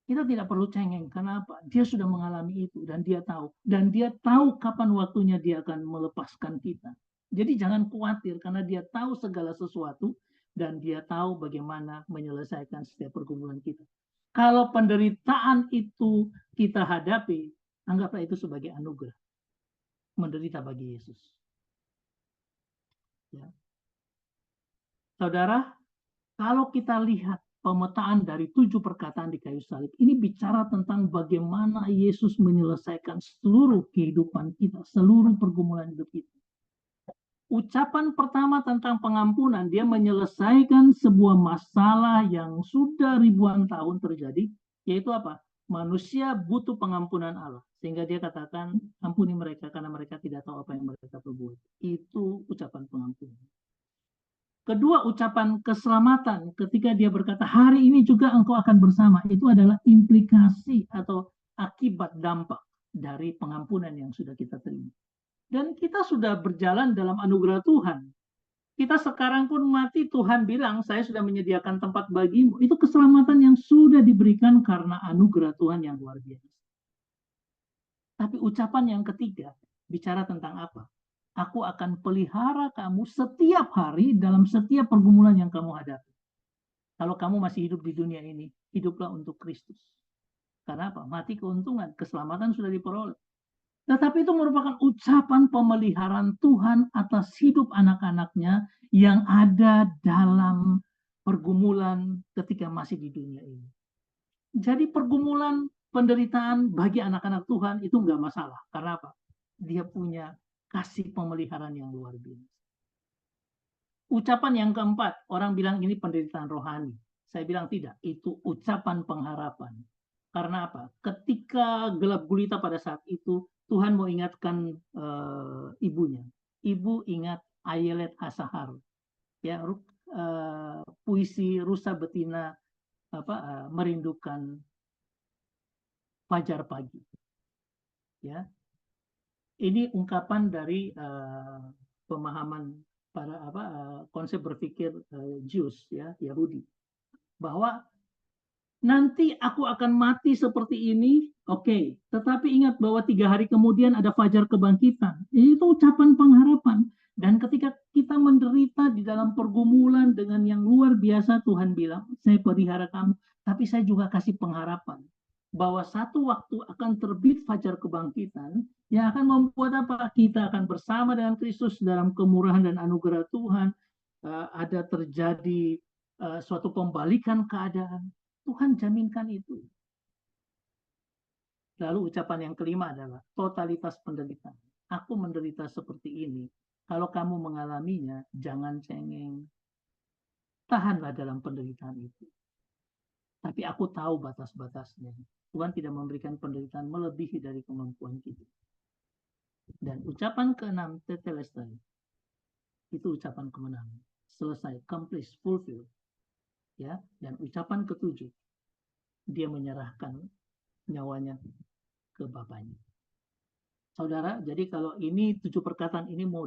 Kita tidak perlu cengeng karena apa? Dia sudah mengalami itu dan dia tahu. Dan dia tahu kapan waktunya dia akan melepaskan kita. Jadi jangan khawatir karena dia tahu segala sesuatu dan dia tahu bagaimana menyelesaikan setiap pergumulan kita. Kalau penderitaan itu kita hadapi, anggaplah itu sebagai anugerah. Menderita bagi Yesus. Ya. Saudara, kalau kita lihat pemetaan dari 7 perkataan di kayu salib, ini bicara tentang bagaimana Yesus menyelesaikan seluruh kehidupan kita, seluruh pergumulan hidup kita. Ucapan pertama tentang pengampunan, dia menyelesaikan sebuah masalah yang sudah ribuan tahun terjadi, yaitu apa? Manusia butuh pengampunan Allah. Sehingga dia katakan, ampuni mereka karena mereka tidak tahu apa yang mereka perbuat. Itu ucapan pengampunan. Kedua, ucapan keselamatan ketika dia berkata, hari ini juga engkau akan bersama. Itu adalah implikasi atau akibat dampak dari pengampunan yang sudah kita terima. Dan kita sudah berjalan dalam anugerah Tuhan. Kita sekarang pun mati, Tuhan bilang, saya sudah menyediakan tempat bagimu. Itu keselamatan yang sudah diberikan karena anugerah Tuhan yang luar biasa. Tapi ucapan yang ketiga, bicara tentang apa? Aku akan pelihara kamu setiap hari dalam setiap pergumulan yang kamu hadapi. Kalau kamu masih hidup di dunia ini, hiduplah untuk Kristus. Karena apa? Mati keuntungan, keselamatan sudah diperoleh. Tetapi itu merupakan ucapan pemeliharaan Tuhan atas hidup anak-anaknya yang ada dalam pergumulan ketika masih di dunia ini. Jadi pergumulan, penderitaan bagi anak-anak Tuhan itu enggak masalah. Karena apa? Dia punya kasih pemeliharaan yang luar biasa. Ucapan yang keempat, orang bilang ini penderitaan rohani. Saya bilang tidak, itu ucapan pengharapan. Karena apa? Ketika gelap gulita pada saat itu, Tuhan mau ingatkan ibunya. Ibu ingat Ayelet Asahar, ya, puisi rusa betina merindukan fajar pagi. Ya, ini ungkapan dari pemahaman para konsep berpikir Jews, ya, Yahudi, bahwa nanti aku akan mati seperti ini, oke. Tetapi ingat bahwa 3 hari kemudian ada fajar kebangkitan. Itu ucapan pengharapan. Dan ketika kita menderita di dalam pergumulan dengan yang luar biasa, Tuhan bilang, saya pelihara kamu, tapi saya juga kasih pengharapan. Bahwa satu waktu akan terbit fajar kebangkitan, yang akan membuat apa? Kita akan bersama dengan Kristus dalam kemurahan dan anugerah Tuhan. Ada terjadi suatu pembalikan keadaan. Tuhan jaminkan itu. Lalu ucapan yang kelima adalah totalitas penderitaan. Aku menderita seperti ini. Kalau kamu mengalaminya, jangan cengeng. Tahanlah dalam penderitaan itu. Tapi aku tahu batas-batasnya. Tuhan tidak memberikan penderitaan melebihi dari kemampuan kita. Dan ucapan ke-6, tetelestai, itu ucapan kemenangan. Selesai, complete, fulfill. Ya, dan ucapan ke-7, dia menyerahkan nyawanya ke Bapaknya. Saudara, jadi kalau ini 7 perkataan ini mau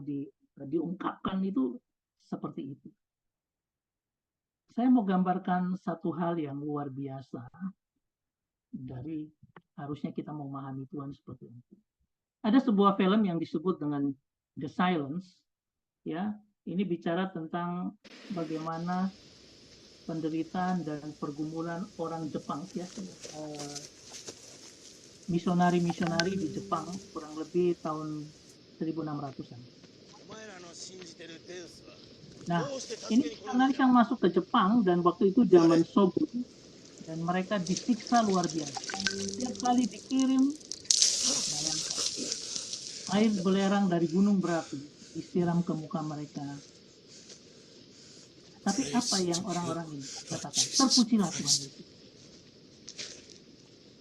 diungkapkan itu seperti itu. Saya mau gambarkan satu hal yang luar biasa dari harusnya kita memahami Tuhan seperti itu. Ada sebuah film yang disebut dengan The Silence, ya. Ini bicara tentang bagaimana penderitaan dan pergumulan orang Jepang, ya, misionari-misionari di Jepang kurang lebih tahun 1600-an. Nah, ini misionaris yang masuk ke Jepang dan waktu itu zaman Shogun dan mereka disiksa luar biasa. Setiap kali dikirim, bayangkan, air belerang dari gunung berapi disiram ke muka mereka. Tapi apa yang orang-orang ini katakan? Terpujilah Tuhan Yesus.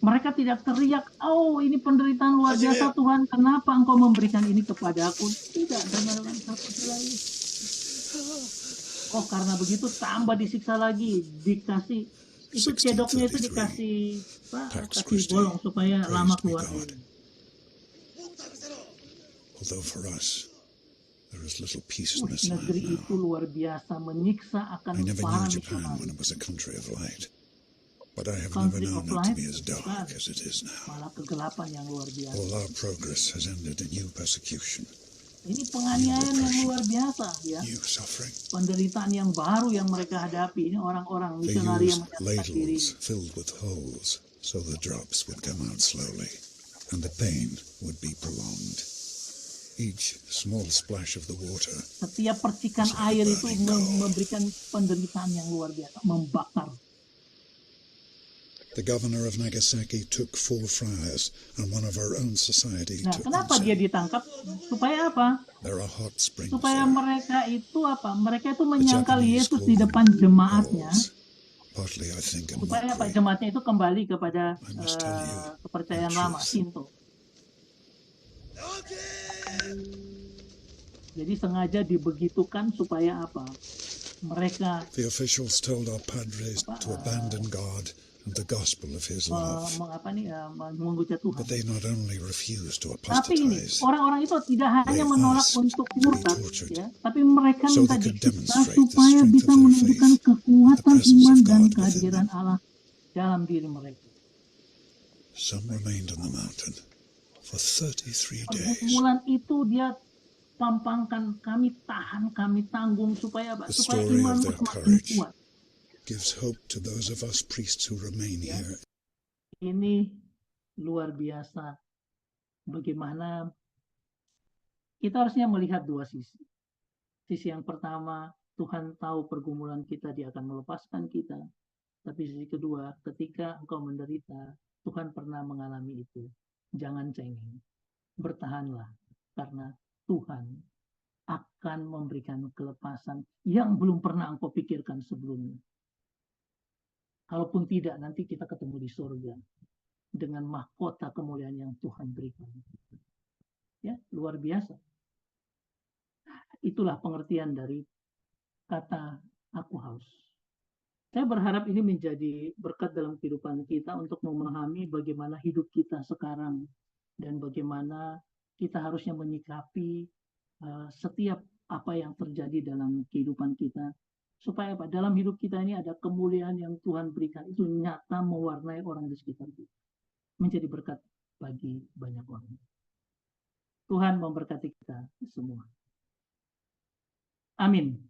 Mereka tidak teriak, oh ini penderitaan luar biasa Tuhan, kenapa engkau memberikan ini kepada aku? Tidak, dan mereka terpujilah Yesus. Oh karena begitu tambah disiksa lagi, dikasih itu cedoknya itu dikasih kasih bolong supaya lama keluar air. Negeri itu luar biasa menyiksa akan para misionaris. Country of light, malah kegelapan yang luar biasa. Ini penganiayaan yang luar biasa, ya. Penderitaan yang baru yang mereka hadapi. Ini orang-orang misionari yang menyatakan diri. Setiap percikan air itu memberikan penderitaan yang luar biasa, membakar. The governor of Nagasaki took 4 friars and one of our own society Nah, took kenapa dia ditangkap? Supaya apa? There are hot springs Supaya there. mereka itu apa? Mereka itu menyangkal Yesus di depan jemaatnya. Partly, I think, in Supaya apa? mockery. Jemaatnya itu kembali kepada I must tell you kepercayaan the lama, truth. Shinto. Jadi sengaja dibegitukan supaya apa? Mereka The officials told our padres to abandon God and the gospel of his love. menghujat Tuhan. But they not only refused to Tapi ini apostatize, orang-orang itu tidak hanya They menolak asked untuk to be murtad, tortured, ya, tapi mereka so minta they could disiksa demonstrate the supaya strength bisa of their menunjukkan faith, kekuatan the presence iman of dan God kehadiran within them. Allah dalam diri mereka. Some remained on the mountain for 33 days. Pergumulan itu dia pampangkan, kami tahan, kami tanggung supaya apa? The Supaya story of imanmu their semakin courage kuat. gives hope to those of us priests who remain here. Ini luar biasa. Bagaimana kita harusnya melihat dua sisi. Sisi yang pertama, Tuhan tahu pergumulan kita, dia akan melepaskan kita. Tapi sisi kedua, ketika engkau menderita, Tuhan pernah mengalami itu. Jangan cengeng. Bertahanlah, karena Tuhan akan memberikan kelepasan yang belum pernah engkau pikirkan sebelumnya. Kalaupun tidak, nanti kita ketemu di surga dengan mahkota kemuliaan yang Tuhan berikan. Ya, luar biasa. Itulah pengertian dari kata aku haus. Saya berharap ini menjadi berkat dalam kehidupan kita untuk memahami bagaimana hidup kita sekarang dan bagaimana kita harusnya menyikapi setiap apa yang terjadi dalam kehidupan kita. Supaya apa? Dalam hidup kita ini ada kemuliaan yang Tuhan berikan. Itu nyata mewarnai orang di sekitar kita. Menjadi berkat bagi banyak orang. Tuhan memberkati kita semua. Amin.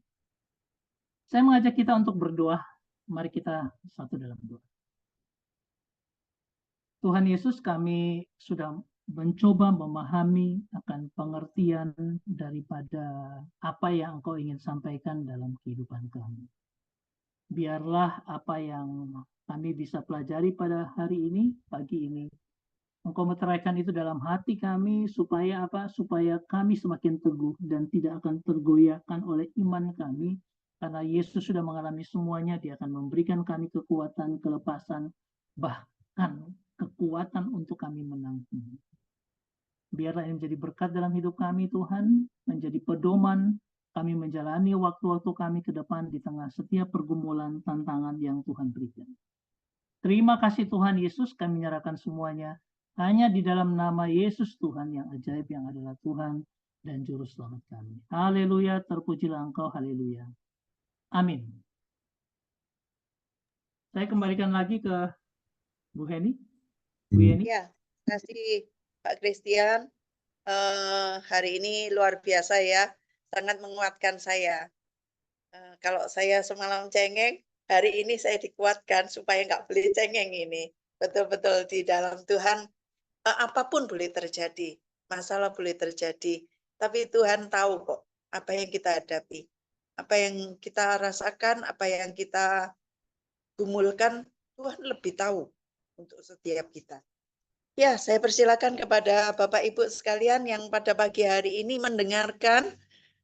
Saya mengajak kita untuk berdoa. Mari kita satu dalam doa. Tuhan Yesus, kami sudah mencoba memahami akan pengertian daripada apa yang Engkau ingin sampaikan dalam kehidupan kami. Biarlah apa yang kami bisa pelajari pada hari ini, pagi ini, Engkau meteraikan itu dalam hati kami supaya apa? Supaya kami semakin teguh dan tidak akan tergoyahkan oleh iman kami Karena Yesus sudah mengalami semuanya, dia akan memberikan kami kekuatan, kelepasan, bahkan kekuatan untuk kami menanggung. Biarlah ini menjadi berkat dalam hidup kami, Tuhan, menjadi pedoman kami menjalani waktu-waktu kami ke depan di tengah setiap pergumulan, tantangan yang Tuhan berikan. Terima kasih Tuhan Yesus, kami menyerahkan semuanya hanya di dalam nama Yesus Tuhan yang ajaib, yang adalah Tuhan dan Juru Selamat kami. Haleluya, terpujilah Engkau, haleluya. Amin. Saya kembalikan lagi ke Bu Heni. Bu Yeni. Ya, terima kasih Pak Christian. Hari ini luar biasa ya, sangat menguatkan saya. Kalau saya semalam cengeng, hari ini saya dikuatkan supaya nggak boleh cengeng ini. Betul-betul di dalam Tuhan, apapun boleh terjadi, masalah boleh terjadi, tapi Tuhan tahu kok apa yang kita hadapi, apa yang kita rasakan, apa yang kita gumulkan, Tuhan lebih tahu untuk setiap kita. Ya, saya persilakan kepada Bapak Ibu sekalian yang pada pagi hari ini mendengarkan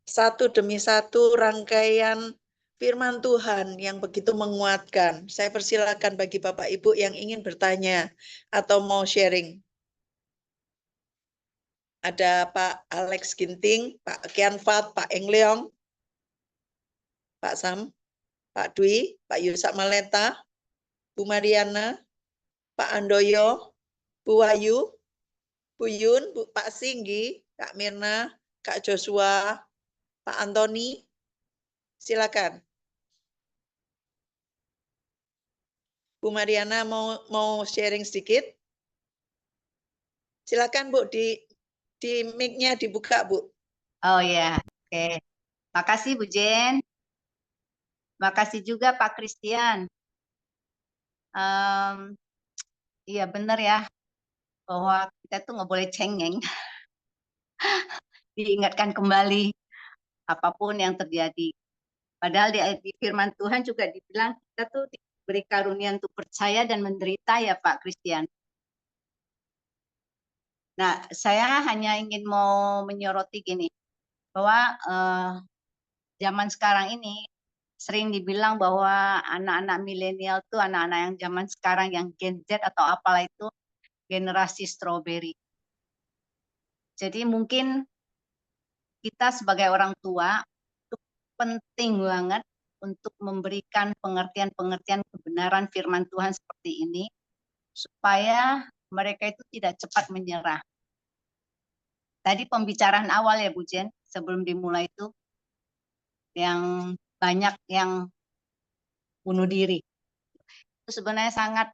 satu demi satu rangkaian firman Tuhan yang begitu menguatkan. Saya persilakan bagi Bapak Ibu yang ingin bertanya atau mau sharing. Ada Pak Alex Ginting, Pak Kian Fat, Pak Eng Leong, Pak Sam, Pak Dwi, Pak Yusak Maleta, Bu Mariana, Pak Andoyo, Bu Wayu, Bu Yun, Pak Singgi, Kak Mirna, Kak Joshua, Pak Antoni, silakan. Bu Mariana mau sharing sedikit? Silakan Bu, di mic-nya dibuka Bu. Oh ya, oke. Makasih Bu Jen. Makasih juga Pak Christian. Iya benar ya, bahwa kita tuh nggak boleh cengeng. Diingatkan kembali apapun yang terjadi. Padahal di firman Tuhan juga dibilang kita tuh diberi karunia untuk percaya dan menderita ya Pak Christian. Nah, saya hanya ingin mau menyoroti gini, bahwa zaman sekarang ini sering dibilang bahwa anak-anak milenial tuh anak-anak yang zaman sekarang yang Gen Z atau apalah itu generasi strawberry. Jadi mungkin kita sebagai orang tua itu penting banget untuk memberikan pengertian-pengertian kebenaran firman Tuhan seperti ini supaya mereka itu tidak cepat menyerah. Tadi pembicaraan awal ya Bu Jen, sebelum dimulai itu yang banyak yang bunuh diri. Itu sebenarnya sangat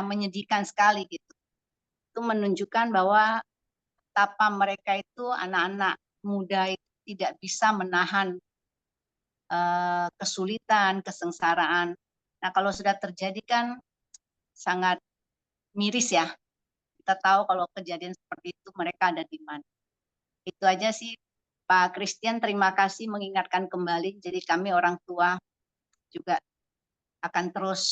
menyedihkan sekali gitu. Itu menunjukkan bahwa betapa mereka itu anak-anak muda itu tidak bisa menahan kesulitan, kesengsaraan. Nah, kalau sudah terjadi kan sangat miris ya. Kita tahu kalau kejadian seperti itu mereka ada di mana. Itu aja sih Pak Christian, terima kasih mengingatkan kembali. Jadi kami orang tua juga akan terus,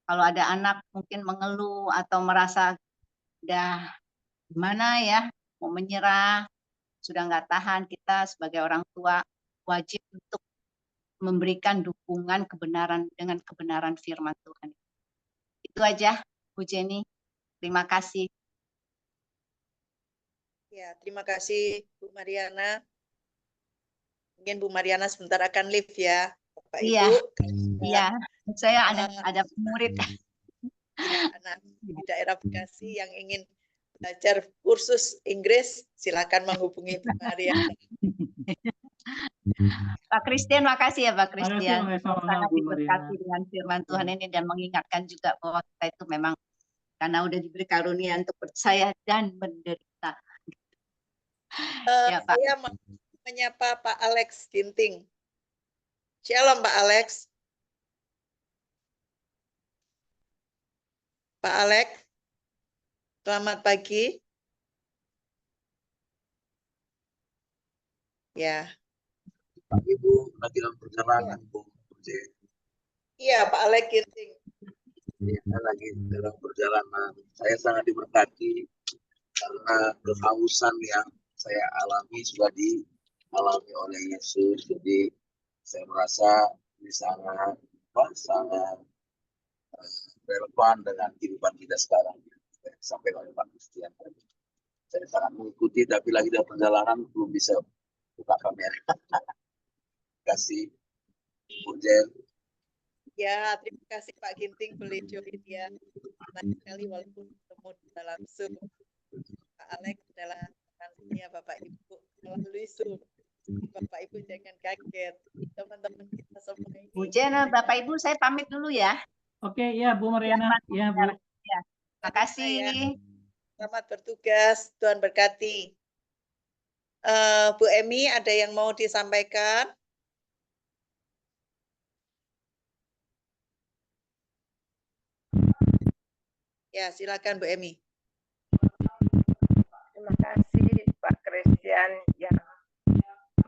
kalau ada anak mungkin mengeluh atau merasa udah gimana ya, mau menyerah, sudah nggak tahan, kita sebagai orang tua wajib untuk memberikan dukungan kebenaran dengan kebenaran firman Tuhan. Itu aja, Bu Jenny. Terima kasih. Ya, terima kasih Bu Mariana. Mungkin Bu Mariana sebentar akan live ya, Bapak Iya, Ibu. iya. Saya ada murid. Ya, anak di daerah Bekasi yang ingin belajar kursus Inggris, silakan menghubungi Bu Mariana. Pak Christian, makasih ya Pak Christian. Sangat diberkati dengan firman Tuhan ini dan mengingatkan juga bahwa kita itu memang karena udah diberi karunia untuk percaya dan menderita. Ya, Pak. Saya menyapa Pak Alex Ginting. Shalom Pak Alex. Pak Alex, selamat pagi. Ya. Pagi Bu, lagi dalam perjalanan Bu. Iya Pak Alex Ginting. Ya, lagi dalam perjalanan. Saya sangat diberkati karena kehausan yang saya alami sudah dialami oleh Yesus. Jadi Saya merasa ini sangat relevan dengan kehidupan kita sekarang. Sampai oleh Pak Christian. Saya sangat mengikuti, tapi lagi dalam perjalanan belum bisa buka kamera. Terima kasih, Bu Jen. Ya, terima kasih Pak Ginting boleh join ya. Senang sekali walaupun ketemu dalam Zoom. Pak Alex adalah rekan saya, Bapak Ibu melalui Zoom. Bapak Ibu jangan kaget. Teman-teman kita semua ini. Bu Jen, Bapak Ibu saya pamit dulu ya. Oke, ya Bu Mariana, ya Bu. Ya, terima kasih. Selamat bertugas, Tuhan berkati. Bu Emi, ada yang mau disampaikan? Ya, silakan Bu Emi. Terima kasih Pak Christian yang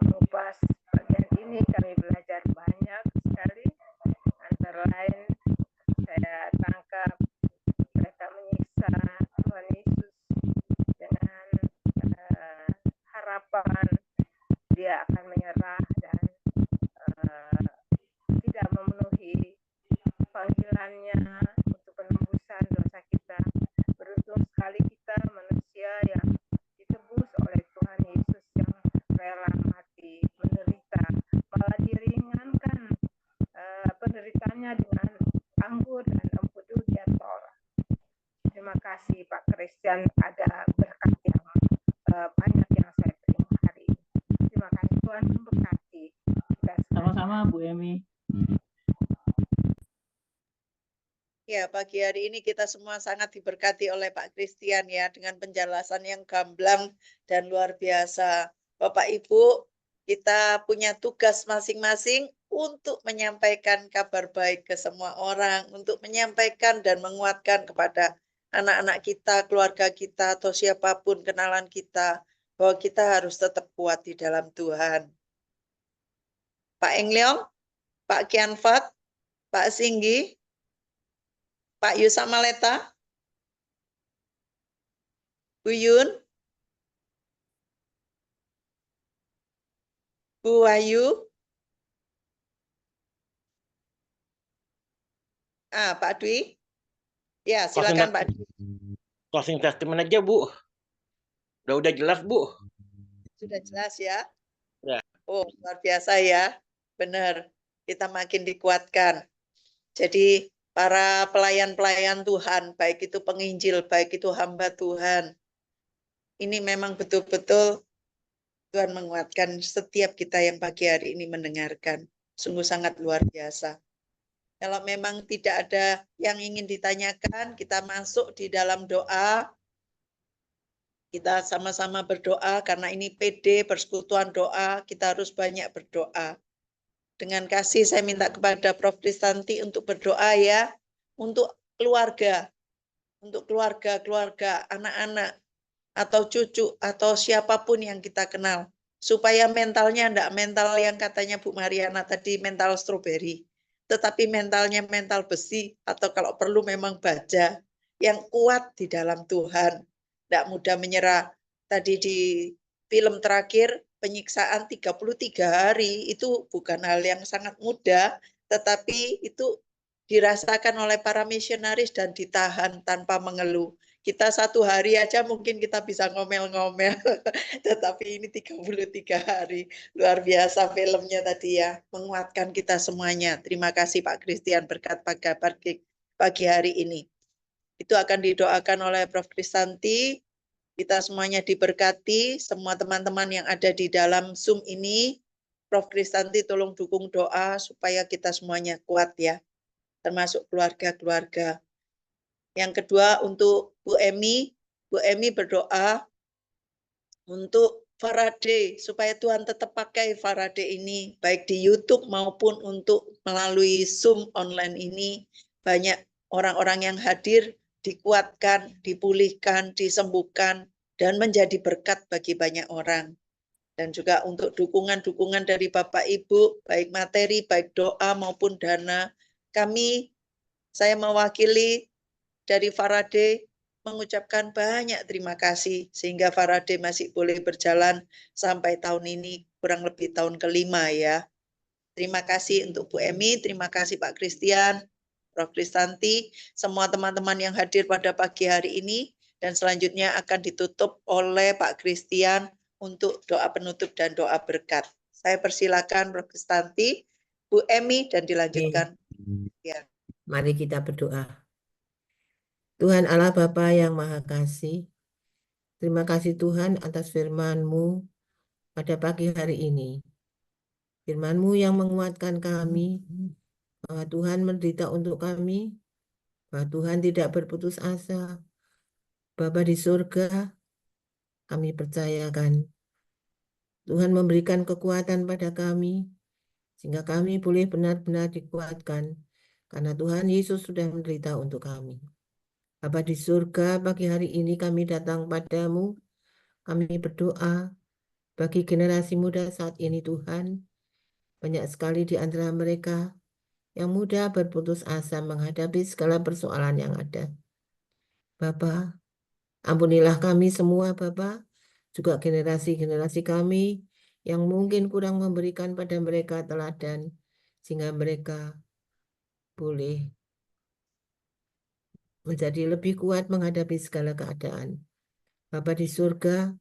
mengupas bagian ini. Kami belajar banyak sekali. Antara lain saya tangkap mereka menyiksa Tuhan Yesus dengan harapan dia akan menyerah dan tidak memenuhi panggilannya untuk penembusan dosa kita. Beruntung sekali kita manusia yang ditebus oleh Tuhan Yesus yang rela mati, menderita, malah diringankan penderitaannya dengan anggur dan empedu jatol. Terima kasih Pak Christian, ada berkat yang banyak yang saya terima hari ini. Terima kasih, Tuhan memberkati. Sama-sama Bu Emi. Ya, pagi hari ini kita semua sangat diberkati oleh Pak Christian ya, dengan penjelasan yang gamblang dan luar biasa. Bapak Ibu, kita punya tugas masing-masing untuk menyampaikan kabar baik ke semua orang, untuk menyampaikan dan menguatkan kepada anak-anak kita, keluarga kita, atau siapapun kenalan kita, bahwa kita harus tetap kuat di dalam Tuhan. Pak Engleong, Pak Kianfat, Pak Singgi, Pak Yusa Maleta, Bu Yun, Bu Wahyu, Pak Dwi, ya silakan Pak Dwi. Closing statement aja Bu, udah jelas Bu. Sudah jelas ya? Ya. Oh luar biasa ya, benar. Kita makin dikuatkan. Jadi para pelayan-pelayan Tuhan, baik itu penginjil, baik itu hamba Tuhan, ini memang betul-betul Tuhan menguatkan setiap kita yang pagi hari ini mendengarkan. Sungguh sangat luar biasa. Kalau memang tidak ada yang ingin ditanyakan, kita masuk di dalam doa. Kita sama-sama berdoa karena ini PD, persekutuan doa, kita harus banyak berdoa. Dengan kasih saya minta kepada Prof. Kristanti untuk berdoa ya, untuk keluarga, anak-anak, atau cucu, atau siapapun yang kita kenal. Supaya mentalnya enggak mental yang katanya Bu Mariana tadi, mental stroberi. Tetapi mentalnya mental besi, atau kalau perlu memang baja, yang kuat di dalam Tuhan. Enggak mudah menyerah. Tadi di film terakhir, penyiksaan 33 hari, itu bukan hal yang sangat mudah, tetapi itu dirasakan oleh para misionaris dan ditahan tanpa mengeluh. Kita satu hari aja mungkin kita bisa ngomel-ngomel, tetapi ini 33 hari. Luar biasa filmnya tadi ya, menguatkan kita semuanya. Terima kasih Pak Christian berkat pagi hari ini. Itu akan didoakan oleh Prof. Kristanti. Kita semuanya diberkati, semua teman-teman yang ada di dalam Zoom ini. Prof. Kristanti tolong dukung doa supaya kita semuanya kuat ya, termasuk keluarga-keluarga. Yang kedua untuk Bu Emi berdoa untuk Faraday, supaya Tuhan tetap pakai Faraday ini, baik di YouTube maupun untuk melalui Zoom online ini, banyak orang-orang yang hadir, dikuatkan, dipulihkan, disembuhkan, dan menjadi berkat bagi banyak orang. Dan juga untuk dukungan-dukungan dari Bapak Ibu, baik materi, baik doa maupun dana, saya mewakili dari Faraday mengucapkan banyak terima kasih sehingga Faraday masih boleh berjalan sampai tahun ini, kurang lebih tahun kelima ya. Terima kasih untuk Bu Emi, terima kasih Pak Christian, Prof. Kristanti, semua teman-teman yang hadir pada pagi hari ini, dan selanjutnya akan ditutup oleh Pak Christian untuk doa penutup dan doa berkat. Saya persilakan Prof. Kristanti, Bu Emi, dan dilanjutkan. Ya. Mari kita berdoa. Tuhan Allah Bapa yang Maha Kasih, terima kasih Tuhan atas firman-Mu pada pagi hari ini. Firman-Mu yang menguatkan kami, bahwa Tuhan menderita untuk kami, bahwa Tuhan tidak berputus asa. Bapa di surga, kami percayakan Tuhan memberikan kekuatan pada kami, sehingga kami boleh benar-benar dikuatkan, karena Tuhan Yesus sudah menderita untuk kami. Bapa di surga, pagi hari ini kami datang padamu, kami berdoa bagi generasi muda saat ini Tuhan. Banyak sekali di antara mereka yang mudah berputus asa menghadapi segala persoalan yang ada. Bapa, ampunilah kami semua Bapa, juga generasi-generasi kami yang mungkin kurang memberikan pada mereka teladan, sehingga mereka boleh menjadi lebih kuat menghadapi segala keadaan. Bapa di surga,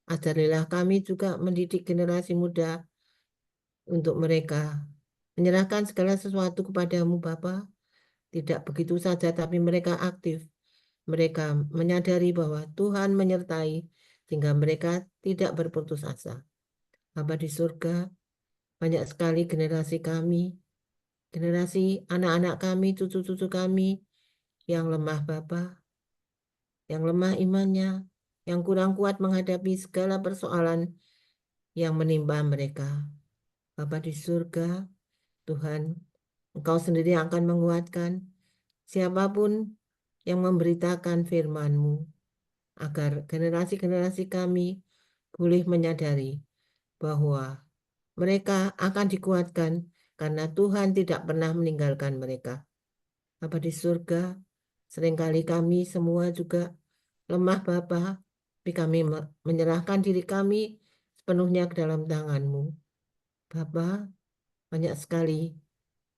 ajarilah kami juga mendidik generasi muda untuk mereka menyerahkan segala sesuatu kepadamu Bapa. Tidak begitu saja, tapi mereka aktif. Mereka menyadari bahwa Tuhan menyertai, sehingga mereka tidak berputus asa. Bapa di surga, banyak sekali generasi kami, generasi anak-anak kami, cucu-cucu kami, yang lemah Bapa, yang lemah imannya, yang kurang kuat menghadapi segala persoalan yang menimpa mereka. Bapa di surga, Tuhan, Engkau sendiri akan menguatkan siapapun yang memberitakan firman-Mu, agar generasi-generasi kami boleh menyadari bahwa mereka akan dikuatkan karena Tuhan tidak pernah meninggalkan mereka. Bapa di surga, seringkali kami semua juga lemah Bapa, tapi kami menyerahkan diri kami sepenuhnya ke dalam tangan-Mu. Bapa, banyak sekali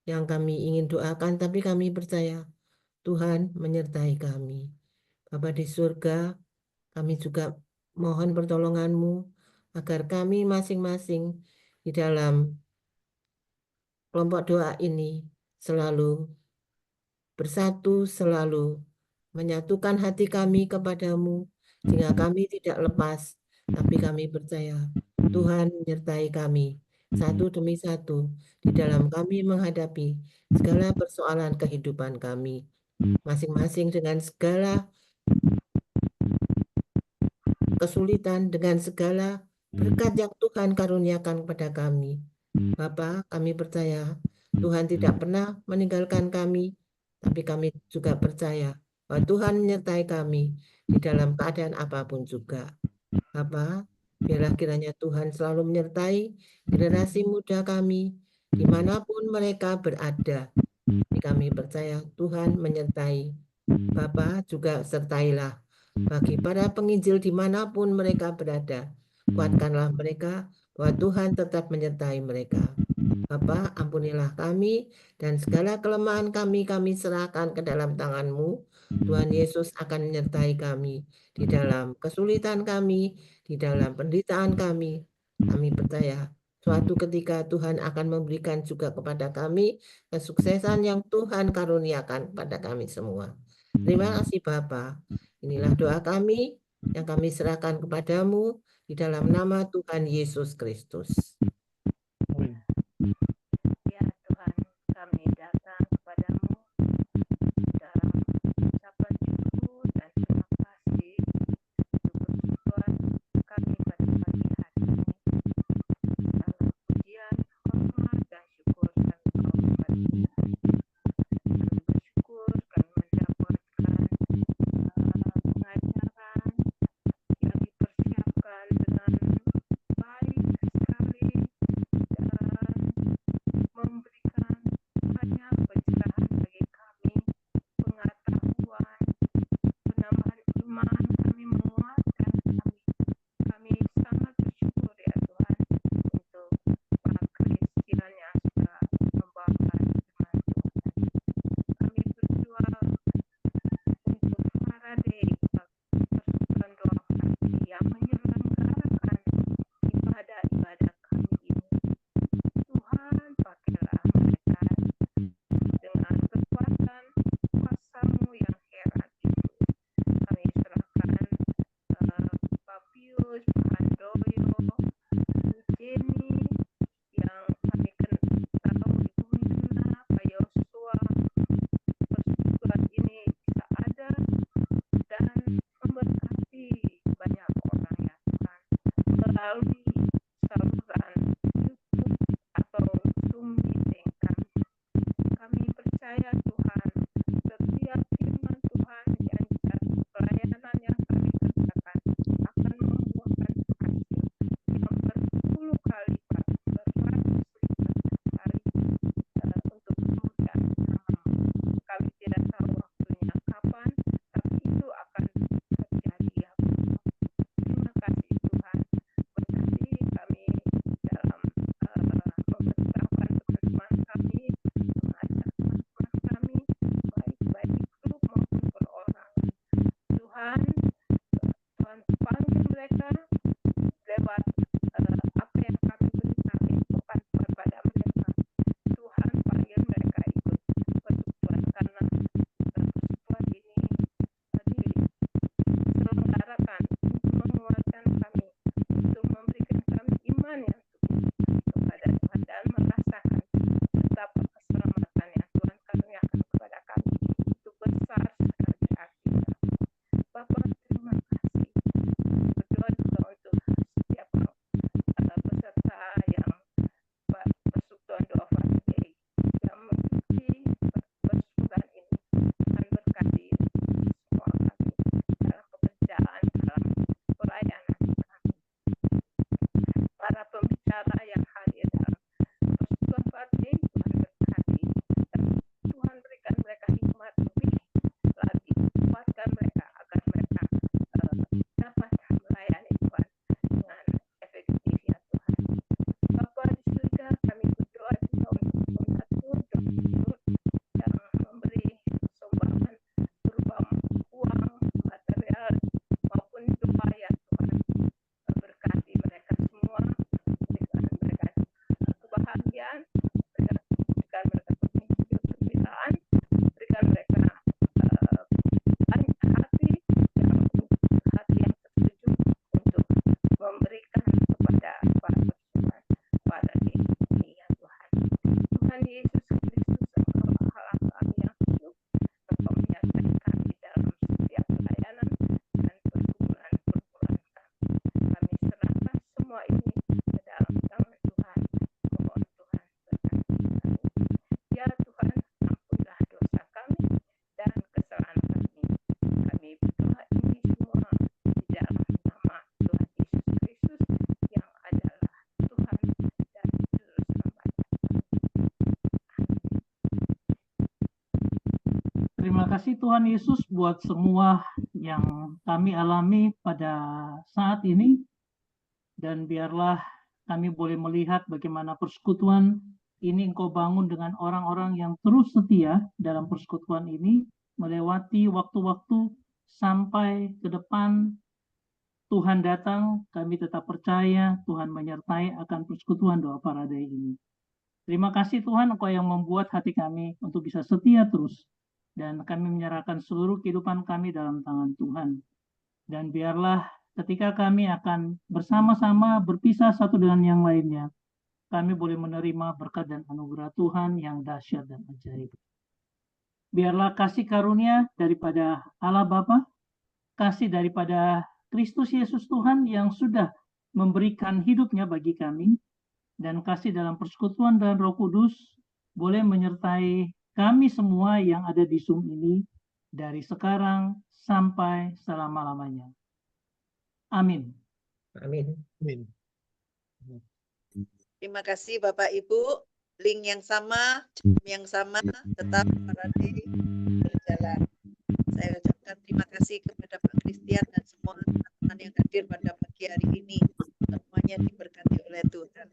yang kami ingin doakan, tapi kami percaya Tuhan menyertai kami. Bapa di surga, kami juga mohon pertolongan-Mu agar kami masing-masing di dalam kelompok doa ini selalu bersatu, selalu menyatukan hati kami kepadamu, sehingga kami tidak lepas, tapi kami percaya Tuhan menyertai kami satu demi satu di dalam kami menghadapi segala persoalan kehidupan kami, masing-masing dengan segala kesulitan, dengan segala berkat yang Tuhan karuniakan kepada kami. Bapa, kami percaya Tuhan tidak pernah meninggalkan kami, tapi kami juga percaya bahwa Tuhan menyertai kami di dalam keadaan apapun juga. Bapa, biarlah kiranya Tuhan selalu menyertai generasi muda kami, dimanapun mereka berada. Kami percaya Tuhan menyertai. Bapa, juga sertailah bagi para penginjil dimanapun mereka berada. Kuatkanlah mereka bahwa Tuhan tetap menyertai mereka. Bapa, ampunilah kami dan segala kelemahan kami serahkan ke dalam tangan-Mu. Tuhan Yesus akan menyertai kami di dalam kesulitan kami, di dalam penderitaan kami. Kami percaya suatu ketika Tuhan akan memberikan juga kepada kami kesuksesan yang Tuhan karuniakan kepada kami semua. Terima kasih Bapa. Inilah doa kami yang kami serahkan kepadamu di dalam nama Tuhan Yesus Kristus. Ya Tuhan, kami datang kepadamu dalam ucapan syukur dan terima kasih untuk berbuat kami pada pagi hari ini. Dalam pujian, hormat, dan syukur kami kau kepada kita. Kami bersyukur kami mendapatkan pengajaran yang dipersiapkan dengan baik sekali Terima kasih Tuhan Yesus buat semua yang kami alami pada saat ini. Dan biarlah kami boleh melihat bagaimana persekutuan ini Engkau bangun dengan orang-orang yang terus setia dalam persekutuan ini, melewati waktu-waktu sampai ke depan Tuhan datang, kami tetap percaya Tuhan menyertai akan persekutuan doa Paradai ini. Terima kasih Tuhan, Engkau yang membuat hati kami untuk bisa setia terus. Dan kami menyerahkan seluruh kehidupan kami dalam tangan Tuhan. Dan biarlah ketika kami akan bersama-sama berpisah satu dengan yang lainnya, kami boleh menerima berkat dan anugerah Tuhan yang dahsyat dan ajaib. Biarlah kasih karunia daripada Allah Bapa, kasih daripada Kristus Yesus Tuhan yang sudah memberikan hidupnya bagi kami, dan kasih dalam persekutuan dan Roh Kudus boleh menyertai kami semua yang ada di Zoom ini dari sekarang sampai selama-lamanya. Amin. Amin. Amin. Terima kasih Bapak Ibu. Link yang sama, jam yang sama, tetap Paradai berjalan. Saya ucapkan terima kasih kepada Pak Christian dan semua teman-teman yang hadir pada pagi hari ini. Semuanya diberkati oleh Tuhan.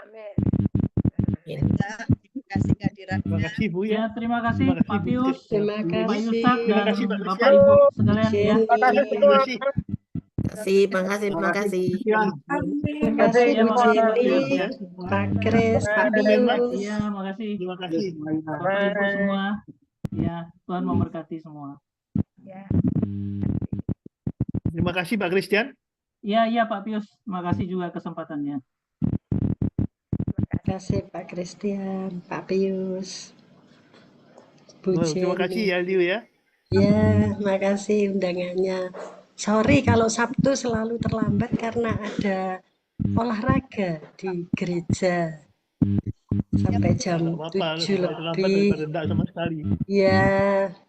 Amin. Terima kasih kehadirannya. Terima kasih Bu ya. Ya, terima kasih Pak Pius, Terima Pak kasih. Yusak, Terima dan kasih, Pak Bapak Christian. Ibu sekalian ya. Terima kasih semua. Terima kasih, terima kasih. Terima Terima kasih Ya, Bu makasih Pak Jenny, Pius ya. Pak Kris, Pak Pius. Ya, makasih Terima kasih. Bapak Ibu semua. Ya, Tuhan memberkati semua. Ya. Terima kasih Pak Christian. Ya, Pak Pius, makasih juga kesempatannya. Terima kasih Pak Christian, Pak Pius, Bu Terima kasih Jenny. ya Liu ya. Ya, makasih undangannya. Sorry kalau Sabtu selalu terlambat karena ada olahraga di gereja sampai jam Nggak apa-apa, 7 terlambat lebih. daripada enggak sama sekali. Ya,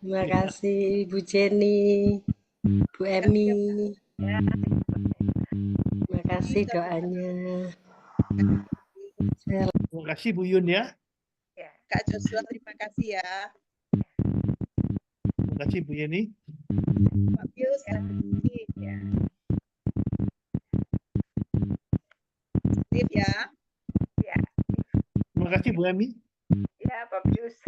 terima kasih Bu Jenny, Bu Emi. Terima kasih doanya. Terima kasih Bu Yun ya. Kak Joshua, terima kasih ya. Terima kasih Bu Yeni. Pak Pius, terima kasih. Ya. Steve ya. Ya. Terima kasih Bu Emi. Ya, Pak Pius.